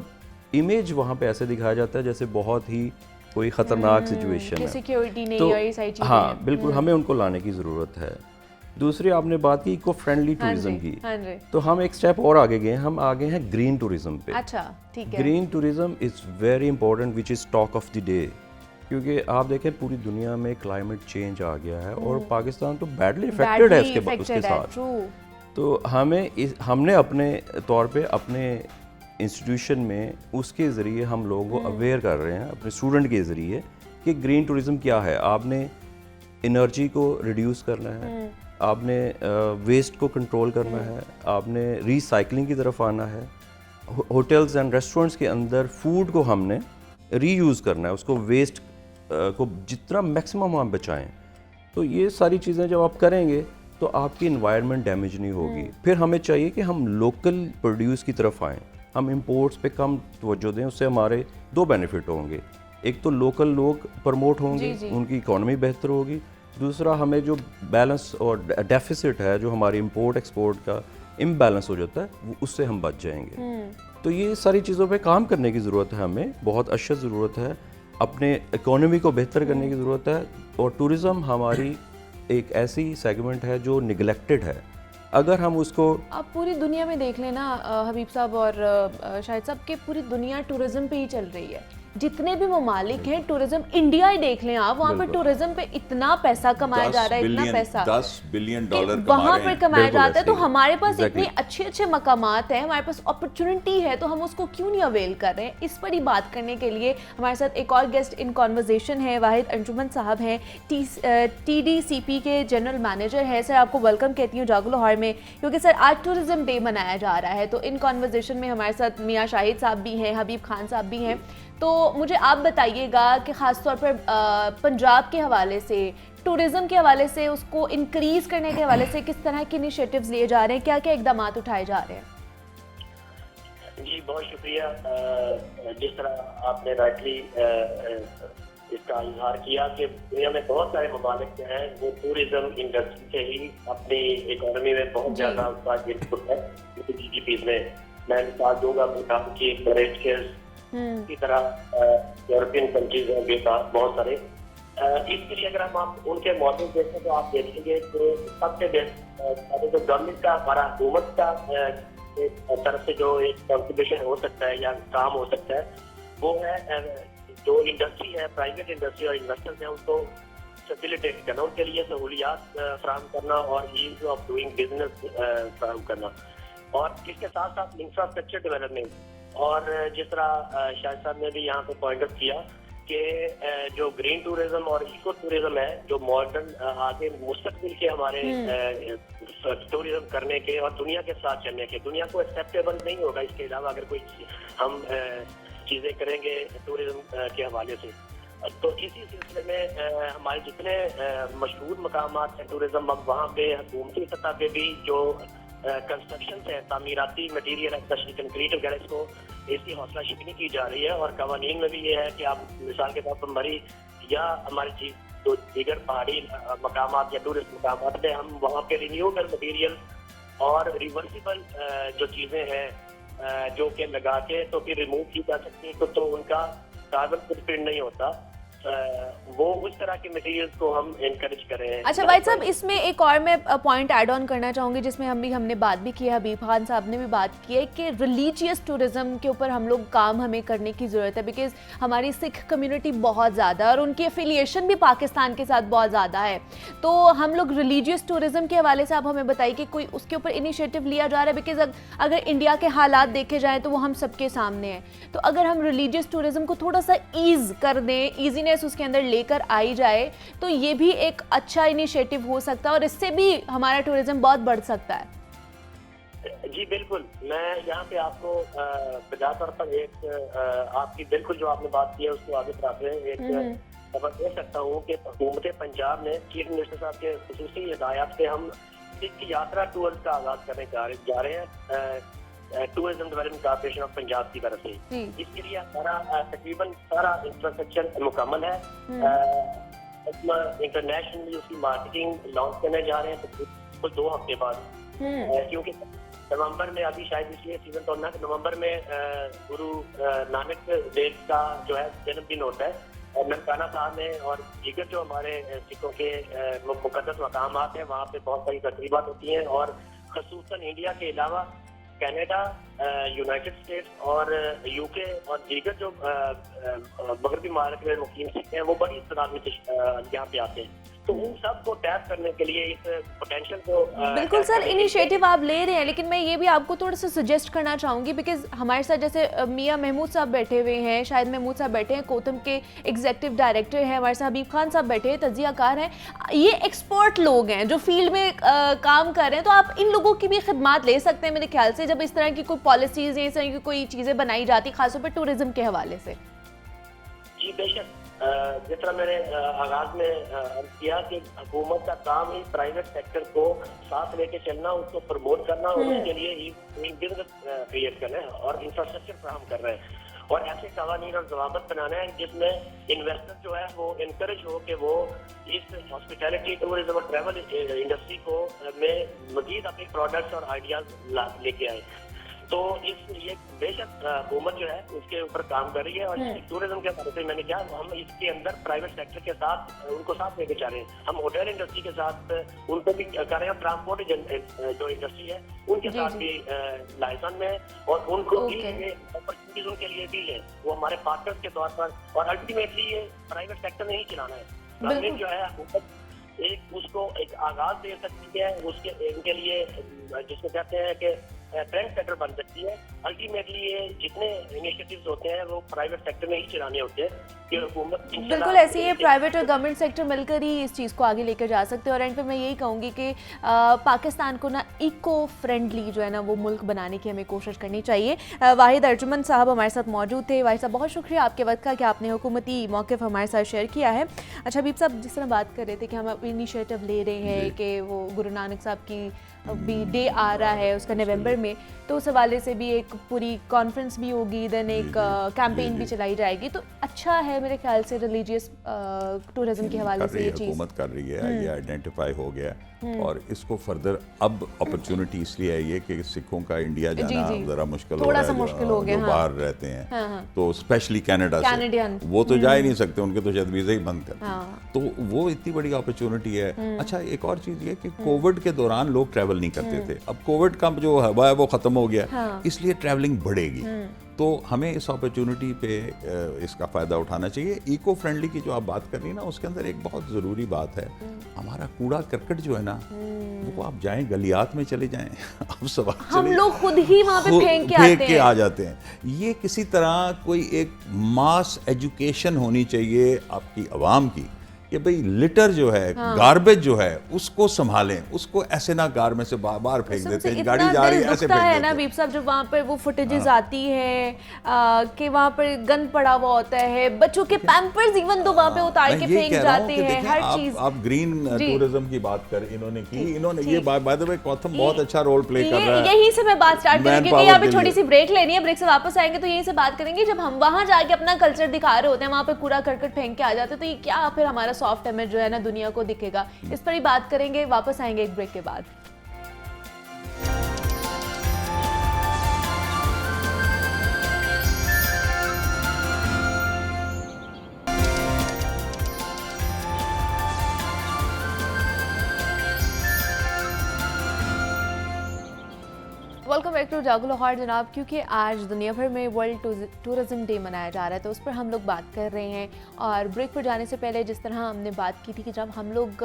इमेज वहाँ पे ऐसे दिखाया जाता है जैसे बहुत ही कोई ख़तरनाक सिचुएशन है। सिक्योरिटी नहीं तो और ये सारी चीजें हाँ बिल्कुल, हमें उनको लाने की ज़रूरत है। दूसरी आपने बात की इको फ्रेंडली टूरिज्म की, हाँ जी। तो हम एक स्टेप और आगे गए, हम आगे हैं ग्रीन टूरिज्म पे। अच्छा ठीक है। Green tourism is very important which is talk of the day, क्योंकि आप देखें पूरी दुनिया में क्लाइमेट चेंज आ गया है और पाकिस्तान तो बैडली इफेक्टेड है उसके साथ। तो हमने अपने तौर पे अपने इंस्टीट्यूशन में उसके ज़रिए हम लोगों को अवेयर कर रहे हैं अपने स्टूडेंट के ज़रिए कि ग्रीन टूरिज्म क्या है। आपने एनर्जी को रिड्यूस करना है, आपने वेस्ट को कंट्रोल करना है, आपने रिसाइकलिंग की तरफ आना है, होटल्स एंड रेस्टोरेंट्स के अंदर फूड को हमने रीयूज़ करना है, उसको वेस्ट को जितना मैक्सिमम आप बचाएं। तो ये सारी चीज़ें जब आप करेंगे तो आपकी इन्वायरमेंट डैमेज नहीं होगी। फिर हमें चाहिए कि हम लोकल प्रोड्यूस की तरफ आएँ, हम इंपोर्ट्स पे कम तवज्जो दें, उससे हमारे दो बेनिफिट होंगे। एक तो लोकल लोग प्रमोट होंगे, उनकी इकॉनमी बेहतर होगी। दूसरा हमें जो बैलेंस और डेफिसिट है, जो हमारी इंपोर्ट एक्सपोर्ट का इम्बैलेंस हो जाता है, उससे हम बच जाएंगे। तो ये सारी चीज़ों पे काम करने की ज़रूरत है, हमें बहुत अच्छा ज़रूरत है, अपने इकोनॉमी को बेहतर करने की ज़रूरत है। और टूरिज़्म हमारी एक ऐसी सेगमेंट है जो निगलेक्टेड है। अगर हम उसको, आप पूरी दुनिया में देख लेना हबीब साहब और शाहिद साहब, के पूरी दुनिया टूरिज्म पे ही चल रही है। जितने भी ममालिक हैं, टूरिज्म, इंडिया ही देख लें आप, वहाँ पर टूरिज्म पे इतना पैसा कमाया जा रहा है, इतना पैसा $10 बिलियन वहाँ पर कमाया जाता है। तो हमारे पास Exactly. इतने अच्छे अच्छे मकामात हैं, हमारे पास अपॉर्चुनिटी है, तो हम उसको क्यों नहीं अवेल कर रहे हैं। इस पर ही बात करने के लिए हमारे साथ एक और गेस्ट इन कॉन्वर्जेशन है, वाहिद अंजुमन साहब हैं, TDCP के जनरल मैनेजर है। सर आपको वेलकम कहती हूँ जागो लाहौर में, क्योंकि सर आज टूरिज्म डे मनाया जा रहा है। तो इन कॉन्वर्जेशन में हमारे साथ मियाँ शाहिद साहब भी हैं, हबीब खान साहब भी हैं। तो मुझे आप बताइएगा कि ख़ास तौर पर पंजाब के हवाले से, टूरिज़्म के हवाले से, उसको इंक्रीज़ करने के हवाले से किस तरह के इनिशिएटिव्स लिए जा रहे हैं, क्या क्या इक़दाम उठाए जा रहे हैं। जी बहुत शुक्रिया। जिस तरह आपने राइटली इसका इजहार किया कि दुनिया में बहुत सारे ममालिक जो हैं वो टूरिज्म इंडस्ट्री से ही अपनी इकोनॉमी में बहुत ज़्यादा उसका इनपुट है GDP में। मैं मिसाल दूंगा भूटान की, मॉरिशस की तरह यूरोपियन कंट्रीज हैं बेकार बहुत सारे। इसके लिए अगर हम आप उनके मॉडल देखें तो आप देखेंगे कि सबसे बेस्ट जो गवर्नमेंट का, हमारा हुकूमत का तरफ से जो एक कंट्रीब्यूशन हो सकता है या काम हो सकता है, वो है जो इंडस्ट्री है, प्राइवेट इंडस्ट्री और इन्वेस्टर्स हैं, उनको फैसिलिटेट करना, उनके लिए सहूलियात फराहम करना और ईज ऑफ डूइंग बिजनेस फराहम करना। और इसके साथ साथ इंफ्रास्ट्रक्चर डेवलपमेंट। और जिस तरह शाहिद साहब ने भी यहाँ पे पॉइंट आउट किया कि जो ग्रीन टूरिज्म और इको टूरिज्म है, जो मॉडर्न आगे मुस्तकबिल के हमारे टूरिज्म करने के और दुनिया के साथ चलने के, दुनिया को एक्सेप्टेबल नहीं होगा इसके अलावा अगर कोई हम चीज़ें करेंगे टूरिज्म के हवाले से। तो इसी सिलसिले में हमारे जितने मशहूर मकामात हैं टूरिज्म, अब वहाँ पे हुकूमती सतह पे भी जो कंस्ट्रक्शन है, तामीराती मटीरियल, स्पेशली कंक्रीट वगैरह, इसकी हौसला शिकनी की जा रही है। और कवानीन में भी ये है कि आप मिसाल के तौर पर मरी या हमारे जो दीगर पहाड़ी मकामात या टूरिस्ट मकामात में हम वहाँ पे रिन्यूएबल मटीरियल और रिवर्सिबल जो चीज़ें हैं जो कि लगा के तो फिर रिमूव की जा सकती हैं, तो उनका कार्बन फुटप्रिंट नहीं होता। वो उस तरह के मटेरियल्स को हम इनकरेज कर रहे हैं। अच्छा भाई साहब, इसमें एक और मैं पॉइंट ऐड ऑन करना चाहूँगी जिसमें हमने बात भी की है, हबीब खान साहब ने भी बात की है कि रिलीजियस टूरिज्म के ऊपर हम लोग काम हमें करने की ज़रूरत है। बिकॉज हमारी सिख कम्युनिटी बहुत ज़्यादा है और उनकी एफिलिएशन भी पाकिस्तान के साथ बहुत ज़्यादा है। तो हम लोग रिलीजियस टूरिज्म के हवाले से आप हमें बताइए कि कोई उसके ऊपर इनिशिएटिव लिया जा रहा है। बिकॉज अगर इंडिया के हालात देखे जाएँ तो वो हम सबके सामने हैं। तो अगर हम रिलीजियस टूरिज्म को थोड़ा सा ईज़ कर दें, ईजीनेस उसके अंदर लेकर आई जाए, तो ये भी एक अच्छा इनिशिएटिव हो सकता है और इससे भी हमारा टूरिज्म बहुत बढ़ सकता है। जी बिल्कुल, मैं यहाँ पे आपको बिला तौर पर एक आपकी बिल्कुल जो आपने बात की है उसको आगे बढ़ाते हैं। एक खबर दे सकता हूँ कि हुकूमत पंजाब ने चीफ मिनिस्टर साहब के खुसूसी हिदायत से हम सिख यात्रा टूर का आगाज करने जा रहे हैं tourism development corporation of Punjab की तरफ से। इसके लिए हमारा तकरीबन सारा इंफ्रास्ट्रक्चर मुकम्मल है। इंटरनेशनली उसकी मार्केटिंग लॉन्च करने जा रहे हैं तो 2 हफ्ते बाद, क्योंकि नवंबर में अभी शायद इसलिए सीजन तो ना कि नवंबर में गुरु नानक देव का जो है जन्मदिन होता है और ननकाना साहब में और दीगर जो हमारे सिखों के मुकद्दस मकामात हैं वहाँ पे बहुत सारी तकरीबात होती हैं और खसूसन इंडिया के अलावा कनाडा, यूनाइटेड स्टेट्स और यूके और दीगर जो मगरबी मार्क में मुकीम सिख हैं वो बड़ी तादाद में यहाँ पे आते हैं। तो उन सब को टैप करने के लिए इस पोटेंशियल को बिल्कुल सर इनिशिएटिव आप ले रहे हैं, लेकिन मैं ये भी आपको थोड़ा सा सजेस्ट करना चाहूँगी बिकॉज हमारे साथ जैसे मियाँ महमूद साहब बैठे हुए हैं, शाहिद महमूद साहब बैठे हैं, कोतम के एग्जीक्यूटिव डायरेक्टर हैं, हमारे साथ हबीब खान साहब बैठे हैं, तजियाकार हैं, ये एक्सपर्ट लोग हैं जो फील्ड में काम कर रहे हैं। तो आप इन लोगों की भी खिदमात ले सकते हैं मेरे ख्याल से जब इस तरह की कोई पॉलिसीज़ या इस तरह की कोई चीज़ें बनाई जाती, खासतौर पर टूरिज्म के हवाले से। जी बेशक, जिस तरह मैंने आगाज में अर्ज किया कि हुकूमत का काम ही प्राइवेट सेक्टर को साथ लेके चलना, उसको प्रमोट करना और उसके लिए ही बिजनेस क्रिएट करना है और इंफ्रास्ट्रक्चर फराहम कर रहे हैं और ऐसे कवानीन और जवाबत बनाना है जिसमें इन्वेस्टर जो है वो इनकरेज हो कि वो इस हॉस्पिटैलिटी टूरिज्म और ट्रैवल इंडस्ट्री को में मजीद अपने प्रोडक्ट्स और आइडियाज लेके आए। तो ये बेशक हुकूमत जो है उसके ऊपर काम कर रही है और टूरिज्म के हवाले से मैंने क्या हम इसके अंदर प्राइवेट सेक्टर के साथ उनको साथ लेके चल रहे हैं। हम होटल इंडस्ट्री के साथ उनको भी कर रहे हैं, ट्रांसपोर्ट जो इंडस्ट्री है उनके साथ भी लाइसेंस में और उनको भी अपॉर्चुनिटीज उनके लिए भी है, वो हमारे पार्टनर्स के तौर पर। और अल्टीमेटली ये प्राइवेट सेक्टर ने ही चलाना है, गवर्नमेंट जो है हुकूमत एक उसको एक आगाज दे सकती है, उसके इनके लिए जिसको कहते हैं कि ट्रेंड सेटर बन सकती है। अल्टीमेटली ये जितने इनिशिएटिव्स होते हैं वो प्राइवेट सेक्टर में ही चलाने होते हैं कि हुकूमत बिल्कुल ऐसे ही प्राइवेट और गवर्नमेंट सेक्टर मिलकर ही इस चीज़ को आगे लेकर जा सकते हैं। और एंड पे मैं यही कहूँगी कि पाकिस्तान को ना इको फ्रेंडली जो है ना वो मुल्क बनाने की हमें कोशिश करनी चाहिए। वाहिद अर्जुमन साहब हमारे साथ मौजूद थे। वाहिद साहब बहुत शुक्रिया आपके वक्त का कि आपने हुकूमती मौक़िफ़ हमारे साथ शेयर किया है। अच्छा हबीब साहब, जिस तरह बात कर रहे थे कि हम इनिशिएटिव ले रहे हैं कि वो गुरु नानक साहब की भी डे आ रहा है उसका नवंबर में, तो उस हवाले से भी एक पूरी कॉन्फ्रेंस भी होगी, देन एक कैंपेन भी चलाई जाएगी। तो अच्छा है मेरे ख्याल से रिलीजियस टूरिज्म के हवाले से ये चीज़ हुकूमत कर रही है, ये आइडेंटिफाई हो गया और इसको फर्दर अब अपॉर्चुनिटी इसलिए है ये कि सिखों का इंडिया जाना ज़रा मुश्किल हो रहा है, मुश्किल हो गया, जो बाहर रहते हैं तो स्पेशली कनाडा से वो तो जा ही नहीं सकते, उनके तो शायद वीज़ा ही बंद कर तो वो इतनी बड़ी अपॉर्चुनिटी है। अच्छा एक और चीज़ ये कि कोविड के दौरान लोग ट्रैवल नहीं करते थे, अब कोविड का जो हवा है वो ख़त्म हो गया, इसलिए ट्रैवलिंग बढ़ेगी। तो हमें इस अपॉर्चुनिटी पे इसका फ़ायदा उठाना चाहिए। इको फ्रेंडली की जो आप बात कर रही हैं ना, उसके अंदर एक बहुत ज़रूरी बात है, हमारा कूड़ा करकट जो है ना वो आप जाएं गलियात में चले जाएं आप सब हम लोग खुद ही वहाँ पे फेंक के आ जाते हैं। ये किसी तरह कोई एक मास एजुकेशन होनी चाहिए आपकी आवाम की कि भाई लिटर जो है गार्बेज जो है उसको संभालें, उसको ऐसे ना कार में से बार फेंक देते हैं, गाड़ी जा रही है ऐसे फेंक देते हैं ना। बीप साहब जब वहाँ पर वो फुटेजेस आती है कि वहाँ पर गंद पड़ा हुआ होता है, बच्चों के पैम्पर्स इवन तो वहाँ पे उतार के फेंक जाते हैं, हर चीज। आप ग्रीन टूरिज्म की बात कर इन्होंने ये बाय द वे गौतम बहुत अच्छा रोल प्ले कर रहा है। यहीं से मैं बात स्टार्ट करूंगी क्योंकि यहाँ पे छोटी सी ब्रेक लेनी है, ब्रेक से वापस आएंगे तो यहीं से बात करेंगे। जब हम वहाँ जाके अपना कल्चर दिखा रहे होते हैं, वहाँ पे कूड़ा करकट फेंक के आ जाते हैं, तो ये क्या फिर हमारा सॉफ्ट इमेज जो है ना दुनिया को दिखेगा। इस पर ही बात करेंगे, वापस आएंगे एक ब्रेक के बाद। Welcome back to Jaago Lahore जनाब। क्योंकि आज दुनिया भर में वर्ल्ड टूरिज्म डे मनाया जा रहा है तो उस पर हम लोग बात कर रहे हैं। और ब्रेक पर जाने से पहले जिस तरह हमने बात की थी कि जब हम लोग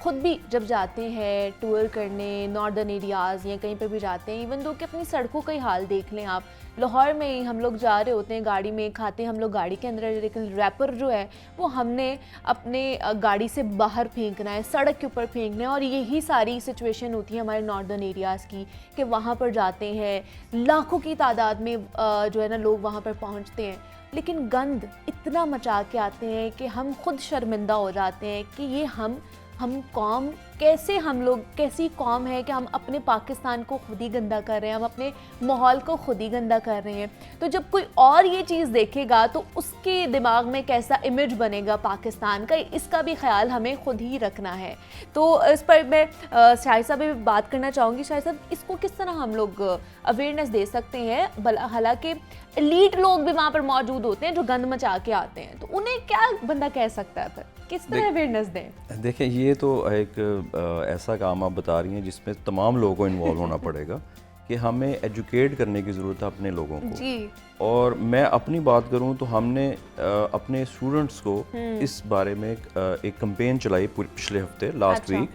खुद भी जब जाते हैं टूर करने नॉर्दर्न एरियाज़ या कहीं पर भी जाते हैं, इवन दो कि अपनी सड़कों का ही हाल देख लें आप, लाहौर में ही हम लोग जा रहे होते हैं गाड़ी में, खाते हैं हम लोग गाड़ी के अंदर, लेकिन रैपर जो है वो हमने अपने गाड़ी से बाहर फेंकना है, सड़क के ऊपर फेंकना है। और यही सारी सिचुएशन होती है हमारे नॉर्दर्न एरियाज़ की कि वहाँ पर जाते हैं लाखों की तादाद में जो है ना लोग वहाँ पर पहुँचते हैं। लेकिन गंद इतना मचा के आते हैं कि हम खुद शर्मिंदा हो जाते हैं कि ये हम कौम कैसे, हम लोग कैसी कौम है कि हम अपने पाकिस्तान को खुद ही गंदा कर रहे हैं, हम अपने माहौल को खुद ही गंदा कर रहे हैं। तो जब कोई और ये चीज़ देखेगा तो उसके दिमाग में कैसा इमेज बनेगा पाकिस्तान का, इसका भी ख्याल हमें खुद ही रखना है। तो इस पर मैं शाहिद साहब भी बात करना चाहूँगी। शाहिद साहब, इसको किस तरह हम लोग अवेयरनेस दे सकते हैं? हालांकि एलीट लोग भी वहाँ पर मौजूद होते हैं जो गंद मचा के आते हैं, तो उन्हें क्या बंदा कह सकता है, फिर किस तरह अवेयरनेस दें? देखिए, ये तो एक ऐसा काम आप बता रही हैं जिसमें तमाम लोगों को इन्वॉल्व होना पड़ेगा कि हमें एजुकेट करने की ज़रूरत है अपने लोगों को जी। और मैं अपनी बात करूं तो हमने अपने स्टूडेंट्स को इस बारे में एक कैंपेन चलाई पिछले हफ्ते, लास्ट वीक,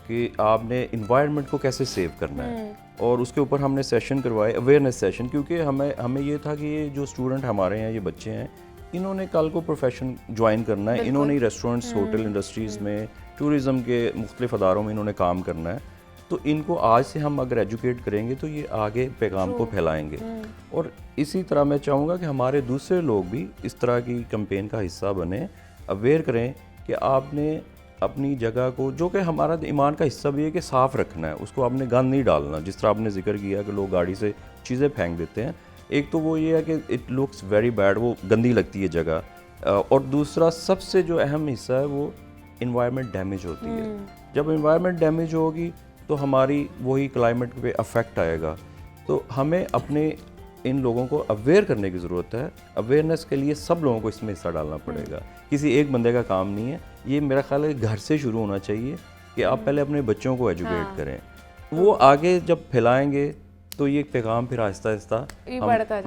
कि आपने इन्वायरमेंट को कैसे सेव करना है, और उसके ऊपर हमने सेशन करवाए, अवेयरनेस सेशन, क्योंकि हमें ये था कि ये जो स्टूडेंट हमारे हैं, ये बच्चे हैं, इन्होंने कल को प्रोफेशन ज्वाइन करना है, इन्होंने रेस्टोरेंट्स, होटल इंडस्ट्रीज़ में, टूरिज़म के मुख्तलिफ अदारों में इन्होंने काम करना है। तो इनको आज से हम अगर एजुकेट करेंगे तो ये आगे पैगाम को फैलाएंगे। और इसी तरह मैं चाहूँगा कि हमारे दूसरे लोग भी इस तरह की कैंपेन का हिस्सा बने, अवेयर करें कि आपने अपनी जगह को, जो कि हमारा ईमान का हिस्सा भी है कि साफ़ रखना है, उसको आपने गंद नहीं डालना। जिस तरह आपने जिक्र किया कि लोग गाड़ी से चीज़ें फेंक देते हैं, एक तो वो ये है कि इट लुक्स वेरी बैड, वो गंदी लगती है जगह, और दूसरा सबसे जो अहम हिस्सा है वो इन्वायरमेंट डैमेज होती है। जब इन्वायरमेंट डैमेज होगी तो हमारी वही क्लाइमेट पे अफेक्ट आएगा। तो हमें अपने इन लोगों को अवेयर करने की ज़रूरत है। अवेयरनेस के लिए सब लोगों को इसमें हिस्सा डालना पड़ेगा, किसी एक बंदे का काम नहीं है। ये मेरा ख्याल है घर से शुरू होना चाहिए कि आप पहले अपने बच्चों को एजुकेट करें, वो आगे जब फैलाएंगे तो ये पैगाम फिर आहिस्ता आहिस्ता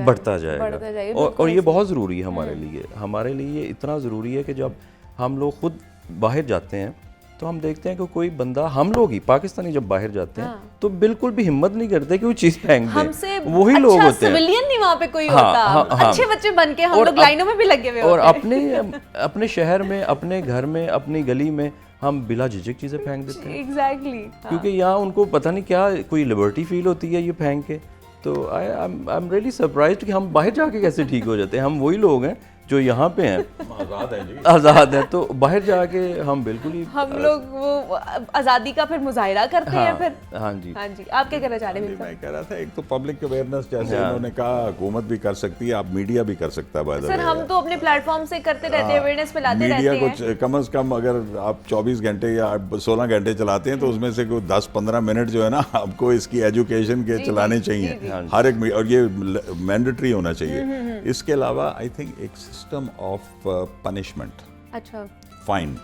बढ़ता जाएगा। और ये बहुत ज़रूरी है हमारे लिए ये इतना ज़रूरी है कि जब हम लोग खुद बाहर जाते हैं तो हम देखते हैं कि कोई बंदा, हम लोग ही पाकिस्तानी जब बाहर जाते हैं तो बिल्कुल भी हिम्मत नहीं करते कि वो चीज़ फेंक दें। हमसे वही अच्छा लोग होते हैं, सिविलियन नहीं वहाँ पे कोई होता। अच्छे बच्चे बन के हम लोग लाइनों में भी लगे हुए और होते हैं। अपने शहर में, अपने घर में, अपनी गली में हम बिला झिझक चीज़ें फेंक देते हैं। एग्जैक्टली। क्योंकि यहाँ उनको पता नहीं क्या कोई लिबर्टी फील होती है ये फेंक के। तो आई एम रियली सरप्राइज्ड कि हम बाहर जाके कैसे ठीक हो जाते हैं। हम वही लोग हैं जो यहाँ पे हैं, आज़ाद है, तो बाहर जाके हम बिल्कुल ही हम लोग वो आज़ादी का फिर मुजाहिरा करते हैं फिर। हाँ जी। आप क्या कहना चाह रहे हैं? मैं कह रहा था, एक तो पब्लिक अवेयरनेस जैसे उन्होंने कहा, हुकूमत भी कर सकती है, आप मीडिया भी कर सकता है। बाय द वे सर, हम तो अपने प्लेटफॉर्म से करते रहते हैं, अवेयरनेस फैलाते रहते हैं। मीडिया को कम से कम अगर आप 24 घंटे या 16 घंटे चलाते हैं तो उसमें से कोई 10-15 मिनट जो है ना, आपको इसकी एजुकेशन के चलाने चाहिए हर एक, और ये मैंडेटरी होना चाहिए। इसके अलावा आई थिंक एक सिस्टम ऑफ पनिशमेंट, अच्छा, फाइन,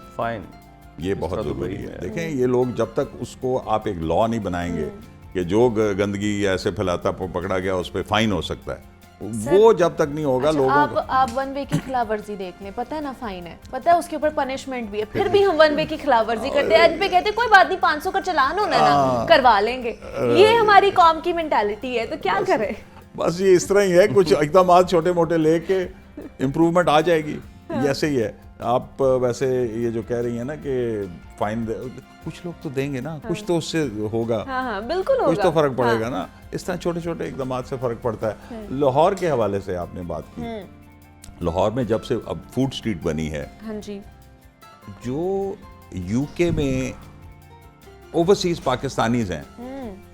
ये बहुत ज़रूरी है। देखें, ये लोग जब तक उसको आप एक लॉ नहीं बनाएंगे कि जो गंदगी ऐसे फैलाता पकड़ा गया उस पर फाइन हो सकता है, वो जब तक नहीं होगा लोगों को। आप वन वे की खिलाफ वर्जी देख लें, पता है ना फाइन है, पता है उसके ऊपर पनिशमेंट भी है, फिर भी हम वन वे की खिलाफ वर्जी करते हैं। पे कहते हैं कोई बात नहीं, 500 का चालान होना ना, करवा लेंगे। ये हमारी कौम की मेंटालिटी है, तो क्या करें? बस ये इस तरह ही है, कुछ एकदम आज छोटे मोटे लेके इम्प्रूवमेंट आ जाएगी। ऐसे ही है। आप वैसे ये जो कह रही हैं ना कि फाइन कुछ लोग तो देंगे ना, कुछ तो उससे होगा। बिल्कुल होगा, कुछ तो फर्क पड़ेगा ना। इस तरह छोटे छोटे एकदम से फर्क पड़ता है। लाहौर के हवाले से आपने बात की, लाहौर में जब से अब फूड स्ट्रीट बनी है, हाँ जी, जो यूके में ओवरसीज पाकिस्तानीज हैं,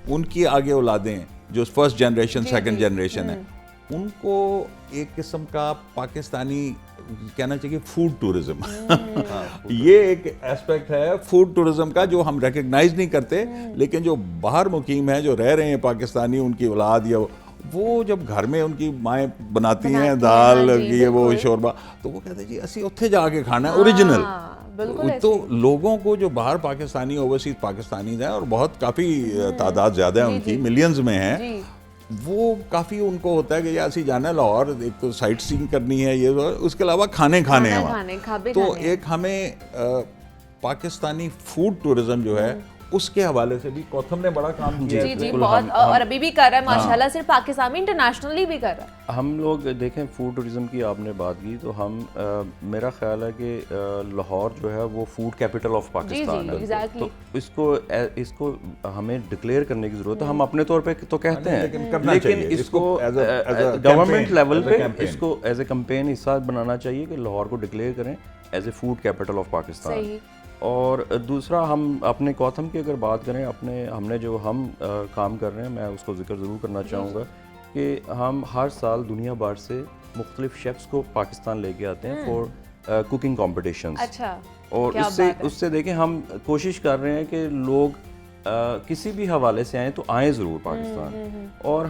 उनकी आगे औलादें जो फर्स्ट जनरेशन, सेकंड जनरेशन है, उनको एक किस्म का पाकिस्तानी कहना चाहिए फूड टूरिज्म। ये एक एस्पेक्ट है फूड टूरिज्म का जो हम रिकग्नाइज नहीं करते, लेकिन जो बाहर मुकीम है, जो रह रहे हैं पाकिस्तानी, उनकी औलाद या वो जब घर में उनकी माएँ बनाती हैं दाल, ये वो शोरबा, तो वो कहते हैं जी असी उत्थे जाके खाना है ओरिजिनल। तो लोगों को जो बाहर पाकिस्तानी, ओवरसीज पाकिस्तानी हैं, और बहुत काफ़ी तादाद ज़्यादा है उनकी, मिलियंस में हैं, वो काफ़ी उनको होता है कि यार ऐसी जाना है लाहौर, एक तो साइट सीइंग करनी है, ये उसके अलावा खाने हैं वहाँ। तो एक हमें पाकिस्तानी फूड टूरिज्म जो है उसके हवाले से भी कौथम ने बड़ा काम किया जी है। जी बहुत, और अभी भी कर रहा है माशाल्लाह, सिर्फ पाकिस्तान में इंटरनेशनली भी कर रहा है। हम लोग देखें फूड टूरिज़म की आपने बात की तो हम मेरा ख्याल है कि लाहौर जो है वो फूड कैपिटल ऑफ पाकिस्तान है। exactly. तो इसको हमें डिक्लेयर करने की ज़रूरत है। हम अपने तौर पे तो कहते हैं, लेकिन करना लेकिन चाहिए। इसको as a government campaign, level as a पे campaign। इसको एज ए कैंपेन हिस्सा बनाना चाहिए कि लाहौर को डिक्लेयर करें as a food capital of Pakistan. सही। और दूसरा हम अपने कौथम की अगर बात करें, हमने जो काम कर रहे हैं, मैं उसको जिक्र ज़रूर करना चाहूँगा कि हम हर साल दुनिया भर से मुख्तलिफ शेफ्स को पाकिस्तान लेके आते हैं फॉर कुकिंग कॉम्पिटिशन्स। अच्छा, और क्या उससे बात है। उससे देखें हम कोशिश कर रहे हैं कि लोग किसी भी हवाले से आएँ तो आएँ ज़रूर पाकिस्तान। और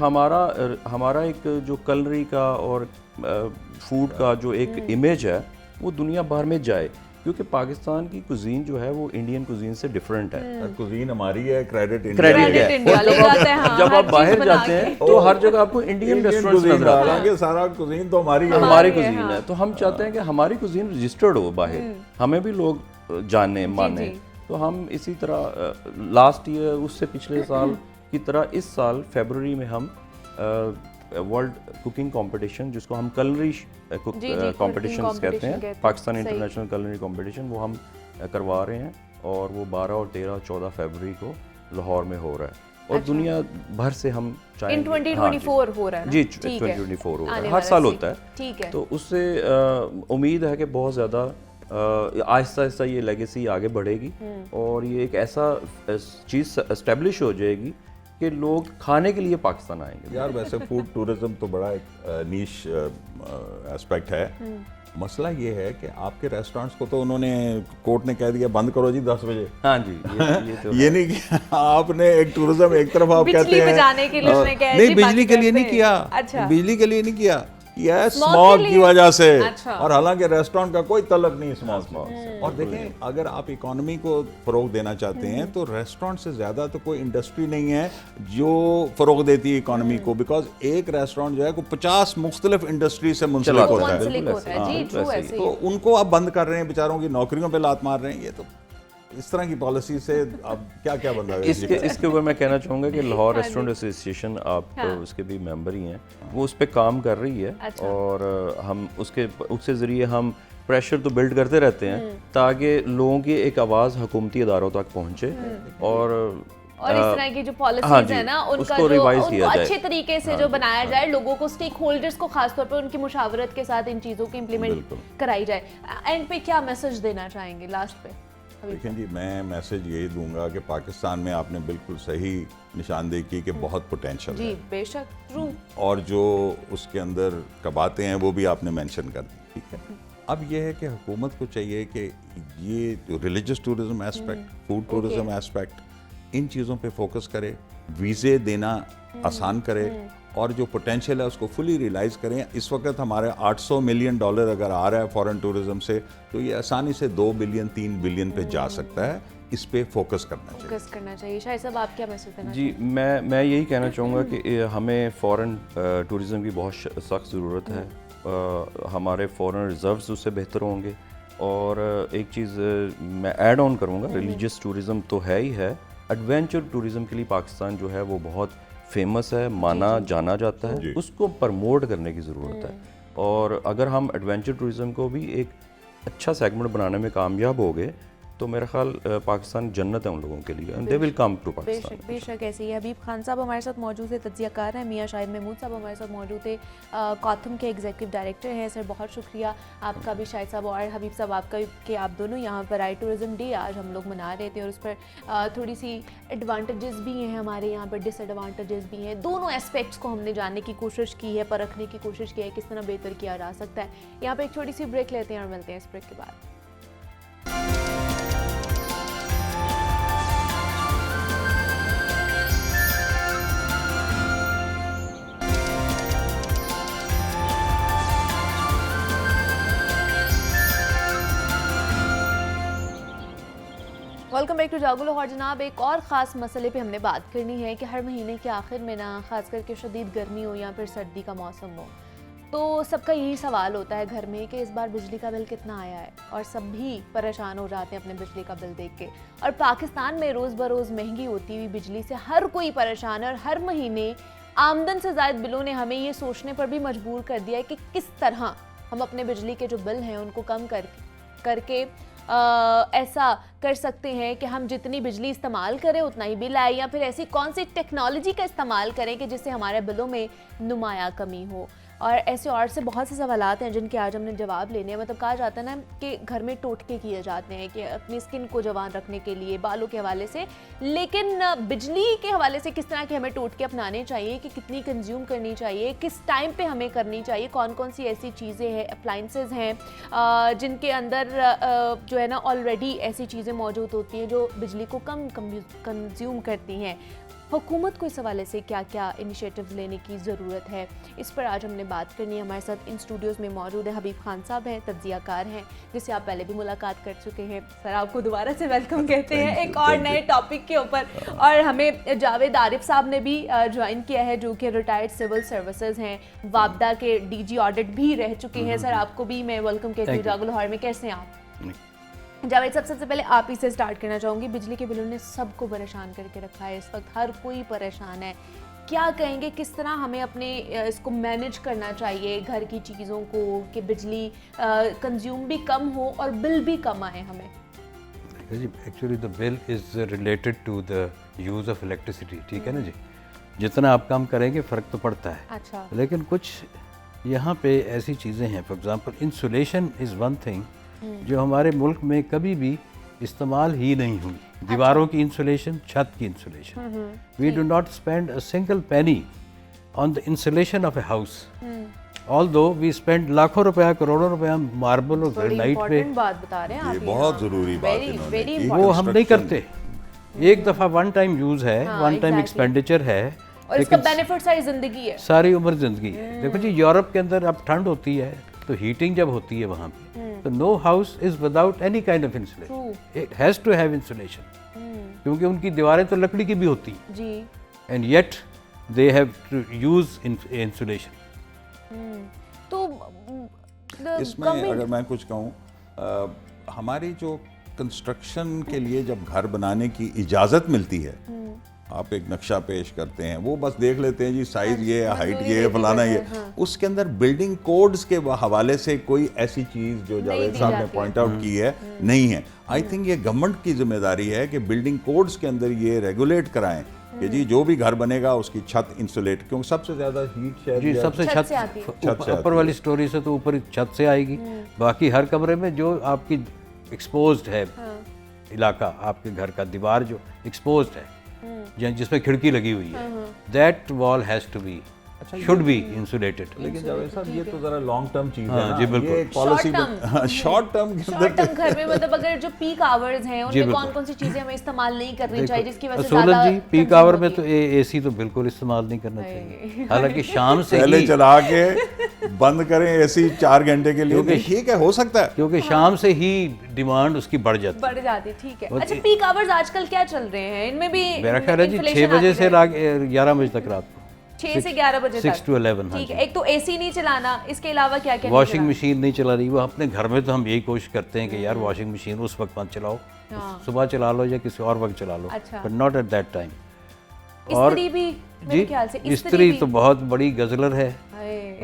हमारा एक जो कलरी का और फूड का जो एक इमेज है वो दुनिया भर में जाए, क्योंकि पाकिस्तान की कुजीन जो है वो इंडियन कुजीन से डिफरेंट है। कुजीन हमारी है, क्रेडिट क्रेडिट Credit है। India और ले जाते हैं, हाँ, जब हर आप चीज़ बाहर बना जाते के। हैं तो हर जगह आपको इंडियन रेस्टोरेंट्स नजर आते हैं। हालांकि सारा कुजीन तो हमारी है। हमारी है, कुजीन हाँ। है, तो हम चाहते हैं कि हमारी कुजीन रजिस्टर्ड हो बाहर, हमें भी लोग जाने माने। जी। तो हम इसी तरह लास्ट ईयर उससे पिछले साल की तरह इस साल फरवरी में हम वर्ल्ड कुकिंग कंपटीशन, जिसको हम कलरी cooking कंपटीशन competition कहते कहते हैं, हैं। पाकिस्तान सही। इंटरनेशनल कलरी कंपटीशन, वो हम करवा रहे हैं और वो 12 और 13 और 14 फरवरी को लाहौर में हो रहा है। और दुनिया भर से हम इन चाहेंगे 2024 हो रहा है ना? जी, ठीक है। 2024 हो रहा आने है, हर वाला साल सी- होता है। ठीक है। तो उससे उम्मीद है कि बहुत ज़्यादा आहिस्ता आहिस्ता ये लेगेसी आगे बढ़ेगी और ये एक ऐसा चीज़ एस्टेब्लिश हो जाएगी कि लोग खाने के लिए पाकिस्तान आएंगे। यार वैसे फूड टूरिज्म तो बड़ा एक नीश एस्पेक्ट है। मसला ये है कि आपके रेस्टोरेंट्स को तो उन्होंने, कोर्ट ने कह दिया बंद करो जी 10 बजे। हाँ जी, ये तो ये नहीं कि आपने एक टूरिज्म एक तरफ आप कहते बिजली हैं बचाने के लिए उसने कहा नहीं, जी बिजली बंद के लिए कर नहीं दे। किया। अच्छा। बिजली के लिए नहीं किया, Smoke स्मॉग के की लिए? वजह से। अच्छा। और हालांकि रेस्टोरेंट का कोई तलब नहीं स्मॉग से। और देखें, अगर आप इकोनॉमी को फरोग देना चाहते हैं तो रेस्टोरेंट से ज़्यादा तो कोई इंडस्ट्री नहीं है जो फरोग देती है इकोनॉमी को, बिकॉज एक रेस्टोरेंट जो है को 50 मुख्तलिफ इंडस्ट्री से मुंसलिक चलाता होता है। मुंसलिक होता है, जी, बिल्कुल true, ऐसे ऐसे ही। ही। तो उनको आप बंद कर रहे हैं, बेचारों की नौकरियों पे लात मार रहे हैं। ये तो इस तरह की पॉलिसी से अब क्या क्या बंदा इसके ऊपर मैं कहना चाहूँगा कि लाहौर रेस्टोरेंट एसोसिएशन, आप उसके भी मेंबर ही हैं, वो उस पर काम कर रही है। अच्छा। और हम उसके ज़रिए हम प्रेशर तो बिल्ड करते रहते हैं ताकि लोगों की एक आवाज़ हुकूमती इदारों तक पहुँचे। और इस तरह की जो हाँ पॉलिसीज जी, है ना, उनका उसको जो रिवाइज उनको किया जाए। अच्छे तरीके से जो बनाया जाए, लोगों को, स्टेक होल्डर्स को खासतौर पर उनकी मुशावरत के साथ इन चीज़ों की इम्प्लीमेंट कराई जाए। एंड पे क्या मैसेज देना चाहेंगे लास्ट पे? देखें जी, मैं मैसेज यही दूंगा कि पाकिस्तान में आपने बिल्कुल सही निशानदेही की कि बहुत पोटेंशियल जी है, बेशक, ट्रू। और जो उसके अंदर कबाते हैं वो भी आपने मेंशन कर दी, ठीक है। अब ये है कि हुकूमत को चाहिए कि ये जो religious tourism aspect, food tourism aspect, इन चीज़ों पे फोकस करे, वीज़े देना आसान करे और जो पोटेंशियल है उसको फुली रियलाइज़ करें। इस वक्त हमारे $800 मिलियन अगर आ रहा है फॉरेन टूरिज्म से, तो ये आसानी से 2 बिलियन 3 बिलियन पे जा सकता है। इस पे फोकस करना चाहिए। फोकस करना चाहिए। शायद साहब, आप क्या मैसेज देना जी, मैं यही कहना चाहूँगा कि हमें फ़ॉरेन टूरिज़म की बहुत सख्त ज़रूरत है। हमारे फ़ॉरेन रिज़र्व्स उससे बेहतर होंगे। और एक चीज़ मैं ऐड ऑन करूँगा, रिलीजियस टूरिज़म तो है ही है, एडवेंचर टूरिज़म के लिए पाकिस्तान जो है वो बहुत फेमस है, माना जाना जाता है, उसको प्रमोट करने की ज़रूरत है। और अगर हम एडवेंचर टूरिज़म को भी एक अच्छा सेगमेंट बनाने में कामयाब हो गए तो मेरा ख्याल पाकिस्तान जन्नत है उन लोगों के लिए, and they will come to Pakistan. बेशक बेशक ऐसे ही। हबीब खान साहब हमारे साथ मौजूद है, तज्ज़ियाकार हैं। मियां शाहिद महमूद साहब हमारे साथ मौजूद थे, कौथम के एग्जीक्यूटिव डायरेक्टर हैं। सर बहुत शुक्रिया आपका भी, शाहिद साहब और हबीब साहब आपका, कि आप दोनों यहाँ पर आए। टूरिज़म डे आज हम लोग मना रहे थे और उस पर थोड़ी सी एडवांटेजेस भी हैं हमारे यहाँ पर, डिसएडवांटेजेस भी हैं। दोनों एस्पेक्ट्स को हमने जानने की कोशिश की है, परखने की कोशिश की है किस तरह बेहतर किया जा सकता है। यहाँ पर एक छोटी सी ब्रेक लेते हैं और मिलते हैं इस ब्रेक के बाद। Welcome back to Jaago Lahore. जनाब, एक और ख़ास मसले पे हमने बात करनी है कि हर महीने के आखिर में ना, ख़ास करके शदीद गर्मी हो या फिर सर्दी का मौसम हो, तो सबका यही सवाल होता है घर में कि इस बार बिजली का बिल कितना आया है, और सभी परेशान हो जाते हैं अपने बिजली का बिल देख के। और पाकिस्तान में रोज़ बरोज़ महंगी होती हुई बिजली से हर कोई परेशान है, और हर महीने आमदन से ज़ायद बिलों ने हमें ये सोचने पर भी मजबूर कर दिया है कि किस तरह हम अपने बिजली के जो बिल हैं उनको कम करके ऐसा कर सकते हैं कि हम जितनी बिजली इस्तेमाल करें उतना ही बिल आए, या फिर ऐसी कौन सी टेक्नोलॉजी का इस्तेमाल करें कि जिससे हमारे बिलों में नुमाया कमी हो। और ऐसे और से बहुत से सवालात हैं जिनके आज हमने जवाब लेने हैं। मतलब कहा जाता है ना कि घर में टोटके किए जाते हैं कि अपनी स्किन को जवान रखने के लिए, बालों के हवाले से, लेकिन बिजली के हवाले से किस तरह के हमें टोटके अपनाने चाहिए, कि कितनी कंज्यूम करनी चाहिए, किस टाइम पे हमें करनी चाहिए, कौन कौन सी ऐसी चीज़ें हैं, अप्लाइंसेस हैं जिनके अंदर जो है ना ऑलरेडी ऐसी चीज़ें मौजूद होती हैं जो बिजली को कम कंज्यूम करती हैं। हुकूमत को इस हवाले से क्या क्या इनिशिएटिव लेने की ज़रूरत है, इस पर आज हमने बात करनी है। हमारे साथ इन स्टूडियोज़ में मौजूद है हबीब खान साहब हैं, तज्जियाकार हैं, जिससे आप पहले भी मुलाकात कर चुके हैं। सर, आपको दोबारा से वेलकम कहते हैं एक और नए टॉपिक के ऊपर। और हमें जावेद आरिफ साहब ने भी ज्वाइन किया है, जो कि रिटायर्ड सिविल सर्विसेज हैं, वापडा के डीजी ऑडिट भी रह चुके हैं। सर, आपको भी मैं वेलकम कहती हूँ जागो लाहौर में। कैसे हैं आप? जावेद, सबसे पहले आप ही से स्टार्ट करना चाहूँगी। बिजली के बिलों ने सबको परेशान करके रखा है, इस वक्त हर कोई परेशान है। क्या कहेंगे, किस तरह हमें अपने इसको मैनेज करना चाहिए, घर की चीज़ों को, कि बिजली कंज्यूम भी कम हो और बिल भी कम आए हमें? Actually the bill is related to the use of electricity, ठीक है ना जी। जितना आप कम करेंगे फ़र्क तो पड़ता है। अच्छा। लेकिन कुछ यहाँ पे ऐसी चीज़ें हैं, for example insulation is one thing जो हमारे मुल्क में कभी भी इस्तेमाल ही नहीं हुई। दीवारों की इंसुलेशन, छत की insulation, we do not spend a single penny on the insulation of a house, although we spend लाखों रुपया, करोड़ों रुपया मार्बल और ग्रेनाइट पे। बात बता रहे हैं आप, ये बहुत ज़रूरी बात इन्होंने की। वो हम नहीं करते। एक दफ़ा वन टाइम यूज़ है, वन टाइम एक्सपेंडिचर है, और इसका बेनिफिट सारी जिंदगी है, सारी उम्र जिंदगी है। देखो जी, यूरोप के अंदर अब ठंड होती है तो हीटिंग जब होती है वहाँ पे, तो no house is without any kind of insulation, it has to have insulation, क्योंकि उनकी दीवारें तो लकड़ी की भी होती हैं जी, and yet they have to use insulation. तो इसमें अगर मैं कुछ कहूँ, हमारी जो कंस्ट्रक्शन के लिए जब घर बनाने की इजाज़त मिलती है, आप एक नक्शा पेश करते हैं, वो बस देख लेते हैं जी साइज ये है, हाइट ये है, फलाना ये, उसके अंदर बिल्डिंग कोड्स के हवाले से कोई ऐसी चीज़ जो जावेद साहब ने पॉइंट आउट की है नहीं है। आई थिंक ये गवर्नमेंट की जिम्मेदारी है कि बिल्डिंग कोड्स के अंदर ये रेगुलेट कराएं कि जी जो भी घर बनेगा उसकी छत इंसुलेट, क्योंकि सबसे ज़्यादा हीट शायद जी सबसे छत ऊपर वाली स्टोरी से तो ऊपर छत से आएगी, बाकी हर कमरे में जो आपकी एक्सपोज्ड है इलाका, आपके घर का दीवार जो एक्सपोज्ड है, जिसमें खिड़की लगी हुई है, that wall has to be should be insulated. लेकिन जावेद साहब ये तो जरा लॉन्ग टर्म चीज है ना, जी बिल्कुल, ये पॉलिसी शॉर्ट टर्म के अंदर घर में मतलब अगर जो पीक आवर्स हैं उनमें कौन कौन सी चीजें हमें इस्तेमाल नहीं करनी चाहिए जिसकी वजह से सोलन जी पीक आवर में तो एसी तो बिल्कुल इस्तेमाल नहीं करना चाहिए, हालांकि शाम से पहले चला के बंद करें एसी 4 घंटे के लिए, ठीक है, हो सकता है, क्योंकि शाम से ही डिमांड उसकी बढ़ जाती। ठीक है। अच्छा, पीक आवर्स आजकल क्या चल रहे हैं? इनमें भी मेरा ख्याल है जी 6 बजे से 11 बजे तक रात को, 6 से 11 बजे 6 to 11। ठीक है। एक तो एसी नहीं चलाना, इसके अलावा क्या क्या? वॉशिंग मशीन नहीं चला रही। वो अपने घर में तो हम यही कोशिश करते हैं कि यार वॉशिंग मशीन उस वक्त मत चलाओ, सुबह चला लो या किसी और वक्त चला लो, but not at that time. और इस्त्री भी मेरे ख्याल से, इस्त्री तो बहुत बड़ी गजलर है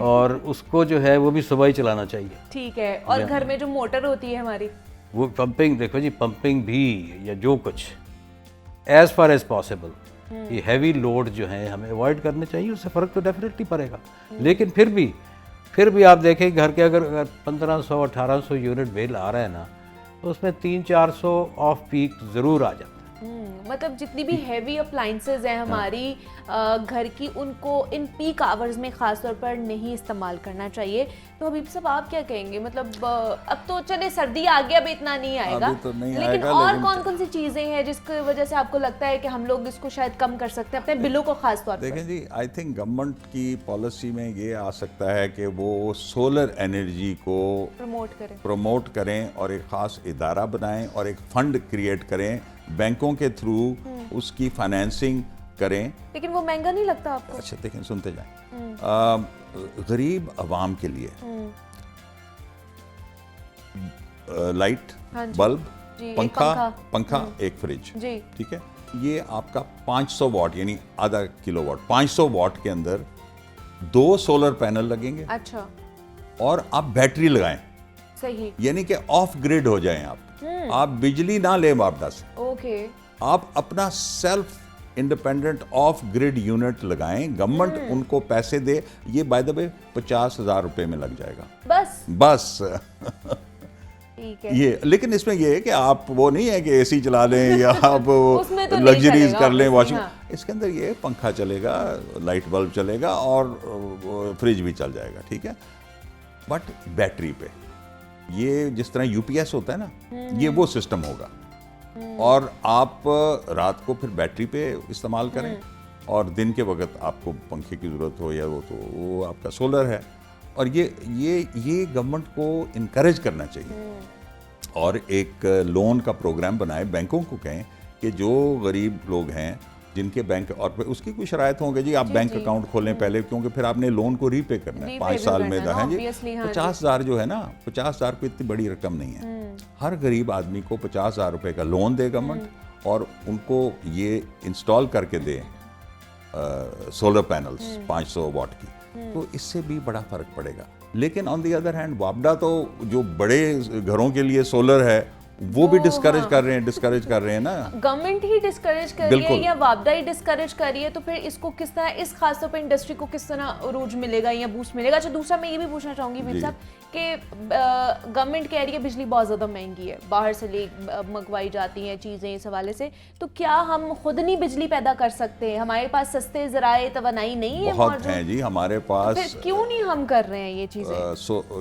और उसको जो है वो भी सुबह ही चलाना चाहिए। ठीक है। और घर में जो मोटर होती है हमारी, वो पंपिंग, देखो जी पंपिंग भी या जो कुछ एज फार एज पॉसिबल ये हैवी लोड जो है हमें अवॉइड करने चाहिए, उससे फ़र्क तो डेफिनेटली पड़ेगा। लेकिन फिर भी आप देखें घर के अगर 1500-1800 यूनिट बिल आ रहा है ना, तो उसमें 300-400 ऑफ पीक ज़रूर आ जाता है। मतलब जितनी भी हैवी अप्लाइंसेज हैं हमारी घर की, उनको इन पीक आवर्स में ख़ास तौर पर नहीं इस्तेमाल करना चाहिए। तो हबीब साहब आप क्या कहेंगे? मतलब अब तो चले सर्दी आ गया, अब इतना नहीं आएगा, तो नहीं लेकिन आएगा, और लेकिन कौन कौन सी चीज़ें हैं जिसकी वजह से आपको लगता है कि हम लोग इसको शायद कम कर सकते हैं अपने बिलों को खास तौर पर? देखें जी, आई थिंक गवर्नमेंट की पॉलिसी में ये आ सकता है कि वो सोलर एनर्जी को प्रमोट करें और एक ख़ास इदारा बनाएं और एक फ़ंड क्रिएट करें बैंकों के थ्रू, उसकी फाइनेंसिंग करें। लेकिन वो महंगा नहीं लगता आपको? अच्छा देखें, सुनते जाएं। गरीब आवाम के लिए लाइट, हाँ जी, बल्ब, जी, एक पंखा, एक फ्रिज, जी, ठीक है, ये आपका 500 वाट यानी आधा किलोवाट, 500 वाट के अंदर 2 सोलर पैनल लगेंगे अच्छा, और आप बैटरी लगाएं, सही, यानी कि ऑफ ग्रिड हो जाएं आप बिजली ना लें वापडा से, ओके, आप अपना self independent of grid unit लगाएं, गवर्नमेंट उनको पैसे दे। ये बाय द वे 50,000 रुपए में लग जाएगा बस ठीक है। ये, लेकिन इसमें ये है कि आप वो नहीं है कि एसी चला लें या आप उसमें तो नहीं लग्जरीज चलेगा, कर लें, obviously, वॉशिंग। हाँ। इसके अंदर ये पंखा चलेगा, लाइट बल्ब चलेगा और फ्रिज भी चल जाएगा, ठीक है, बट बैटरी पे। ये जिस तरह यूपीएस होता है ना, ये वो सिस्टम होगा और आप रात को फिर बैटरी पे इस्तेमाल करें और दिन के वक्त आपको पंखे की ज़रूरत हो या वो आपका सोलर है। और ये गवर्नमेंट को इनकरेज करना चाहिए और एक लोन का प्रोग्राम बनाए, बैंकों को कहें कि जो गरीब लोग हैं जिनके बैंक, और उसकी कोई शरायत होंगे जी, आप बैंक अकाउंट खोलें पहले, क्योंकि फिर आपने लोन को रीपे करना है 5 साल में, है जी। 50,000 जो है ना, 50,000 कोई इतनी बड़ी रकम नहीं है। हर गरीब आदमी को 50,000 रुपए का लोन दे गवर्नमेंट और उनको ये इंस्टॉल करके दे सोलर पैनल्स 500 वाट की, तो इससे भी बड़ा फर्क पड़ेगा। लेकिन ऑन दी अदर हैंड वापडा तो जो बड़े घरों के लिए सोलर है वो भी डिस्करेज कर रहे हैं ना, गवर्नमेंट ही डिस्करेज कर रही है या वापडा ही डिस्करेज कर रही है, तो फिर इसको किस तरह, इस खासतौर पर इंडस्ट्री को किस तरह अरूज मिलेगा या बूस्ट मिलेगा? अच्छा, दूसरा मैं ये भी पूछना चाहूंगी मीर साहब कि गवर्नमेंट कह रही है बिजली बहुत ज़्यादा महंगी है, बाहर से मंगवाई जाती हैं चीज़ें, इस हवाले से तो क्या हम खुद नहीं बिजली पैदा कर सकते हैं? हमारे पास सस्ते ज़राए तवानाई नहीं है? बहुत हैं जी हमारे पास। फिर क्यों नहीं हम कर रहे हैं ये चीज़ें?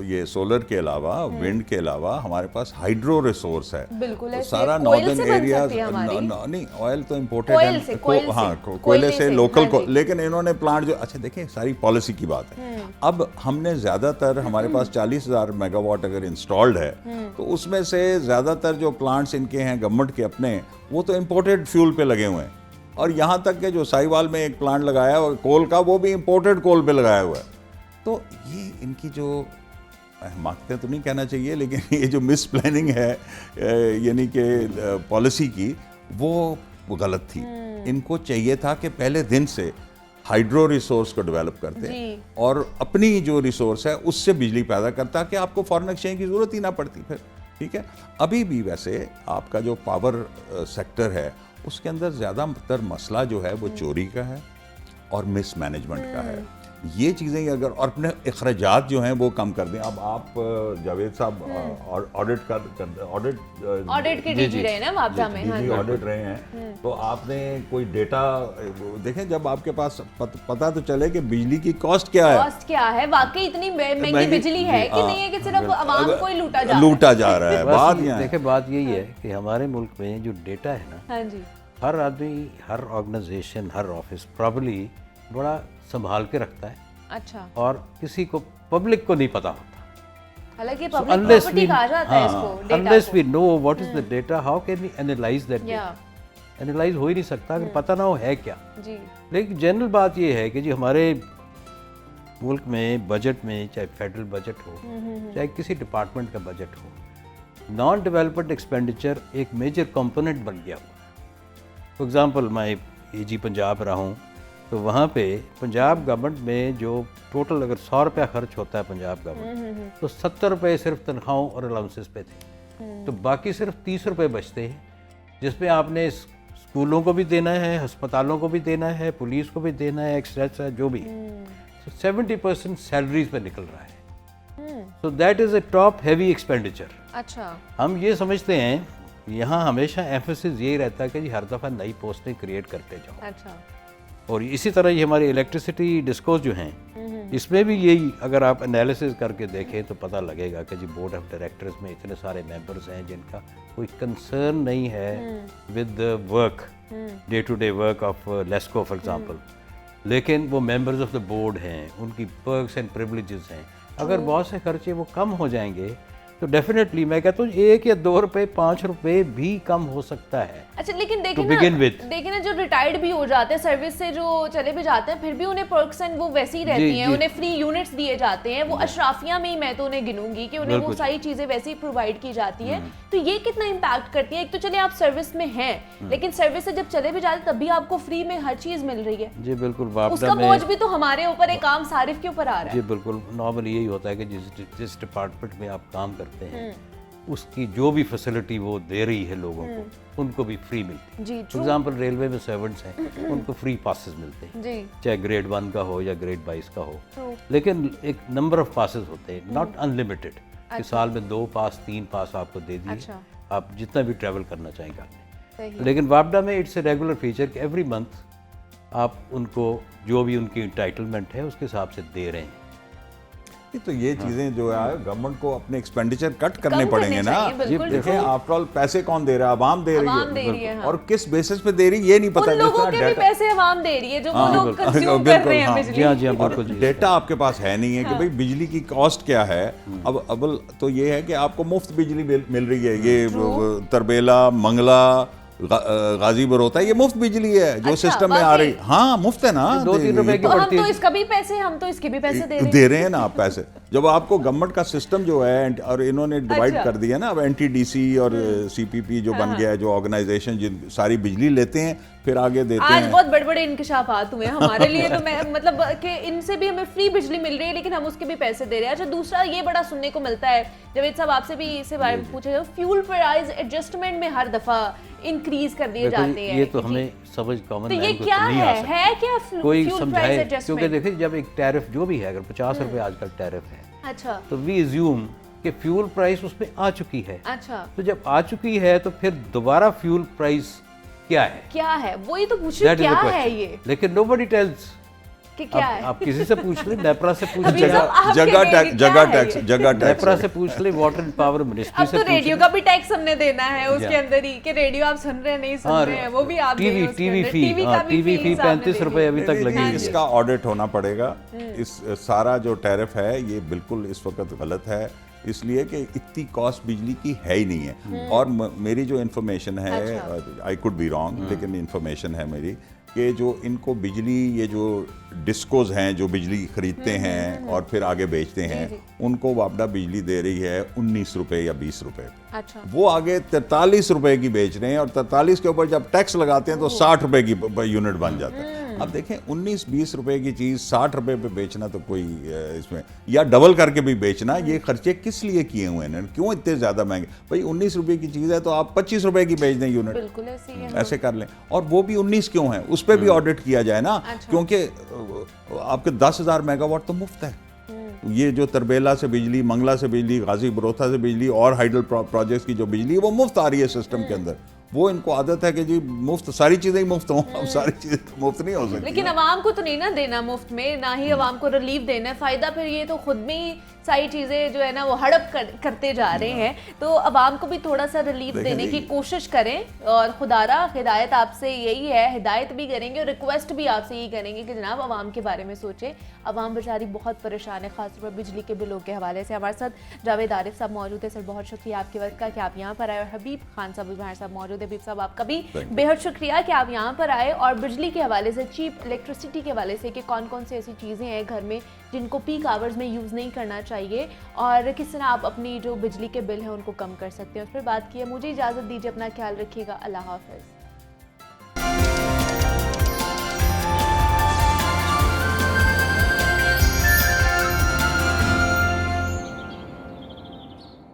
ये सोलर के अलावा, विंड के अलावा हमारे पास हाइड्रो रिसोर्स है, बिल्कुल, तो सारा नॉर्दर्न एरिया नहीं, ऑयल तो इम्पोर्टेड है, हाँ कोयले से लोकल को, लेकिन इन्होंने प्लांट जो, अच्छा देखिए सारी पॉलिसी की बात है। अब हमने ज्यादातर, हमारे पास 40,000 मेगावाट अगर इंस्टॉल्ड है तो उसमें से ज्यादातर जो प्लांट्स इनके हैं गवर्नमेंट के अपने, वो तो इम्पोर्टेड फ्यूल पे लगे हुए हैं। और यहाँ तक के जो साहिवाल में एक प्लांट लगाया है कोल का, वो भी इम्पोर्टेड कोल पे लगाया हुआ है। तो ये इनकी जो, मांगते तो नहीं कहना चाहिए, लेकिन ये जो मिस प्लानिंग है यानी कि पॉलिसी की, वो गलत थी। इनको चाहिए था कि पहले दिन से हाइड्रो रिसोर्स को डेवलप करते और अपनी जो रिसोर्स है उससे बिजली पैदा करता कि आपको फॉरेन एक्सचेंज की ज़रूरत ही ना पड़ती फिर, ठीक है। अभी भी वैसे आपका जो पावर सेक्टर है उसके अंदर ज़्यादातर मसला जो है वो चोरी का है और मिसमैनेजमेंट का है। ये चीज़ें अगर, और अपने अखराजात जो हैं वो कम कर दें। अब आप जावेद साहब ऑडिट के डीजी रहे ना वापडा में, डीजी ऑडिट रहे हैं, तो आपने कोई डेटा देखें, जब आपके पास पता तो चले कि बिजली की कॉस्ट क्या है, वाकई इतनी महंगी बिजली है कि नहीं है कि सिर्फ आवाम को ही लूटा जा रहा है। बात देखिए, बात यही है कि हमारे मुल्क में जो डेटा है ना, हाँ जी, हर आदमी, हर ऑर्गेनाइजेशन, हर ऑफिस प्रॉपर्ली बड़ा संभाल के रखता है। अच्छा, और किसी को, पब्लिक को नहीं पता होता, हालांकि पब्लिक प्रॉपर्टी कहा जाता है इसको, unless we know what is the data, how can we analyze that data? Analyse हो ही नहीं सकता अगर पता ना हो है क्या जी। लेकिन जनरल बात ये है कि जी हमारे मुल्क में बजट में, चाहे फेडरल बजट हो चाहे किसी डिपार्टमेंट का बजट हो, नॉन डेवलपमेंट एक्सपेंडिचर एक मेजर कंपोनेंट बन गया हुआ। फॉर एग्जांपल, मैं AG पंजाब रहा हूँ, तो वहाँ पे पंजाब गवर्नमेंट में जो टोटल अगर 100 रुपया खर्च होता है पंजाब गवर्नमेंट, तो 70 रुपये सिर्फ तनख्वाहों और अलाउंसेस पे थे, तो बाकी सिर्फ 30 रुपये बचते हैं, जिसमें आपने स्कूलों को भी देना है, अस्पतालों को भी देना है, पुलिस को भी देना है, एक्सेट्रा जो भी, तो 70% सैलरीज पे निकल रहा है। So that is a top heavy expenditure. अच्छा, हम ये समझते हैं, यहाँ हमेशा एम्फेसिस यही रहता है कि जी हर दफ़ा नई पोस्टें क्रिएट करते जाओ। अच्छा, और इसी तरह ये हमारी इलेक्ट्रिसिटी डिस्कोज जो हैं, इसमें भी यही अगर आप एनालिसिस करके देखें तो पता लगेगा कि जी बोर्ड ऑफ डायरेक्टर्स में इतने सारे मेंबर्स हैं जिनका कोई कंसर्न नहीं है with work, day to day work of LESCO for example, लेकिन वो मेंबर्स ऑफ द बोर्ड हैं, उनकी पर्क्स एंड प्रिविलेजेस हैं। अगर बहुत से खर्चे वो कम हो जाएंगे तो डेफिनेटली मैं कहता हूँ 1 या 2 रुपये 5 रुपये भी कम हो सकता है। अच्छा, लेकिन to begin with. देखिए ना जो रिटायर्ड भी हो जाते हैं सर्विस से, जो चले भी जाते हैं, फिर भी उन्हें पर्क्स एंड वो वैसी ही रहती हैं, उन्हें फ्री यूनिट्स दिए जाते हैं, वो अशराफिया में ही मैं तो उन्हें गिनूंगी कि उन्हें वो सारी चीजें वैसे ही प्रोवाइड की जाती है। तो ये कितना इम्पैक्ट करती है? एक तो चले आप सर्विस में हैं, लेकिन सर्विस से जब चले भी जाते तब भी आपको फ्री में हर चीज मिल रही है जी बिल्कुल। उसका बोझ भी तो हमारे ऊपर एक आम सारिफ के ऊपर आ रहा है। जी बिल्कुल, नॉर्मल यही होता है कि जिस डिपार्टमेंट में आप काम करते हैं उसकी जो भी फैसिलिटी वो दे रही है लोगों को उनको भी फ्री मिलती है। फॉर एग्जांपल रेलवे में सर्वेंट्स हैं, उनको फ्री पासेस मिलते हैं जी। चाहे ग्रेड 1 का हो या ग्रेड 22 का हो, लेकिन एक नंबर ऑफ पासेस होते हैं, नॉट अनलिमिटेड कि साल में 2 पास 3 पास आपको दे दिए। अच्छा। आप जितना भी ट्रैवल करना चाहेंगे आपने। लेकिन वापडा में इट्स ए रेगुलर फीचर कि एवरी मंथ आप उनको जो भी उनकी इंटाइटलमेंट है उसके हिसाब से दे रहे हैं। तो ये चीजें जो है गवर्नमेंट को अपने एक्सपेंडिचर कट करने पड़ेंगे ना। देखिए आफ्टर ऑल पैसे कौन दे रहा है? आवाम दे रही है। और किस बेसिस पे दे रही है ये नहीं पता। उन लोगों के भी पैसे आवाम दे रही है जो वो लोग कंज्यूम कर रहे हैं बिजली। जी हाँ बिल्कुल। डेटा आपके पास है नहीं है कि भाई बिजली की कॉस्ट क्या है। अब तो ये है कि आपको मुफ्त बिजली मिल रही है। ये तरबेला, मंगला, गाजीपुर होता है, ये मुफ्त बिजली है जो सिस्टम में आ रही। हाँ मुफ्त है ना, 2-3 रुपए की हम तो इसका भी पैसे, हम तो इसके भी पैसे दे रहे हैं ना आप पैसे। जब आपको गवर्नमेंट का सिस्टम जो है और इन्होंने डिवाइड कर दिया ना, अब एनटीडीसी और सीपीपी जो बन गया है, जो ऑर्गेनाइजेशन जिन सारी बिजली लेते हैं फिर आगे देते हैं। आज बहुत बड़े बड़े इंकशाफात हुए हमारे लिए तो मैं मतलब कि इनसे भी हमें फ्री बिजली मिल रही है लेकिन हम उसके भी पैसे दे रहे हैं। अच्छा, दूसरा ये बड़ा सुनने को मिलता है, जावेद साहब आपसे भी इससे बारे में पूछा जाए, फ्यूल प्राइस एडजस्टमेंट में हर दफा इंक्रीज कर दिए जाते हैं। ये तो हमें समझ कॉमन तो ये क्या है क्या कोई समझाए? क्योंकि देखिए जब एक टैरिफ जो भी है, अगर 50 रुपए आजकल टैरिफ है, अच्छा, तो वी अज्यूम कि फ्यूल प्राइस उसमें आ चुकी है। अच्छा, तो जब आ चुकी है तो फिर दोबारा फ्यूल प्राइस क्या है? वही तो पूछ रही, क्या है ये? लेकिन नोबडी टेल्स कि क्या है। आप किसी से पूछ ले, नेपरा से पूछ ले, जगह टैक्स नेपरा से पूछ ले, वाटर एंड पावर मिनिस्ट्री से पूछ ले। रेडियो का भी टैक्स हमने देना है उसके अंदर ही कि रेडियो आप सुन रहे हैं नहीं सुन रहे हैं, वो भी आप टीवी फी 35 रुपए अभी तक लगी है। इसका ऑडिट होना पड़ेगा। इस सारा जो टैरिफ है ये बिल्कुल इस वक्त गलत है, इसलिए कि इतनी कॉस्ट बिजली की है ही नहीं है। और मेरी जो इन्फॉर्मेशन है, आई कुड बी रॉन्ग, लेकिन इन्फॉर्मेशन है मेरी कि जो इनको बिजली, ये जो डिस्कोज हैं जो बिजली खरीदते हैं और फिर आगे बेचते हैं, उनको वापडा बिजली दे रही है 19 रुपए या 20 रुपए। अच्छा। वो आगे 43 रुपए की बेच रहे हैं और 43 के ऊपर जब टैक्स लगाते हैं तो 60 रुपए की यूनिट बन जाता है। अब देखें 19-20 रुपए की चीज़ 60 रुपए पे बेचना तो कोई इसमें, या डबल करके भी बेचना, ये खर्चे किस लिए किए हुए हैं? क्यों इतने ज़्यादा महंगे? भाई 19 रुपए की चीज़ है तो आप 25 रुपए की बेच दें यूनिट, बिल्कुल ऐसे कर लें। और वो भी 19 क्यों है, उस पर भी ऑडिट किया जाए ना। क्योंकि आपके 10,000 मेगावाट तो मुफ्त है। ये जो तरबेला से बिजली, मंगला से बिजली, गाजी बरोथा से बिजली और हाइडल प्रोजेक्ट्स की जो बिजली है वो मुफ्त आ रही है सिस्टम के अंदर। वो इनको आदत है कि जी मुफ्त, सारी चीज़ें ही मुफ्त हों। अब सारी चीज़ें तो मुफ्त नहीं हो सकती। लेकिन आवाम को तो नहीं ना देना मुफ्त में, ना ही आवाम को रिलीफ देना है। फ़ायदा फिर ये तो खुद में ही सारी चीज़ें जो है ना वो हड़प करते जा रहे हैं। तो आवाम को भी थोड़ा सा रिलीफ देने की कोशिश करें। और खुदारा हिदायत आपसे यही है, हिदायत भी करेंगे और रिक्वेस्ट भी आपसे यही करेंगे कि जनाब आवाम के बारे में सोचें। आवाम बेचारी बहुत परेशान है, खासतौर पर बिजली के बिलों के हवाले से। हमारे साथ जावेद आरिफ साहब मौजूद है। सर बहुत शुक्रिया आपके वक्त का कि आप यहाँ पर आए। और हबीब खान साहब भी हमारे साथ मौजूद है। हबीब साहब आपका भी बेहद शुक्रिया कि आप यहाँ पर आए और बिजली के हवाले से, चीप इलेक्ट्रिसिटी के हवाले से कि कौन कौन सी ऐसी चीज़ें हैं घर में जिनको पीक आवर्स में यूज़ नहीं करना चाहिए और किस तरह आप अपनी जो बिजली के बिल हैं उनको कम कर सकते हैं, उस पर बात की है। मुझे इजाज़त दीजिए, अपना ख्याल रखिएगा। अल्लाह हाफ़िज़।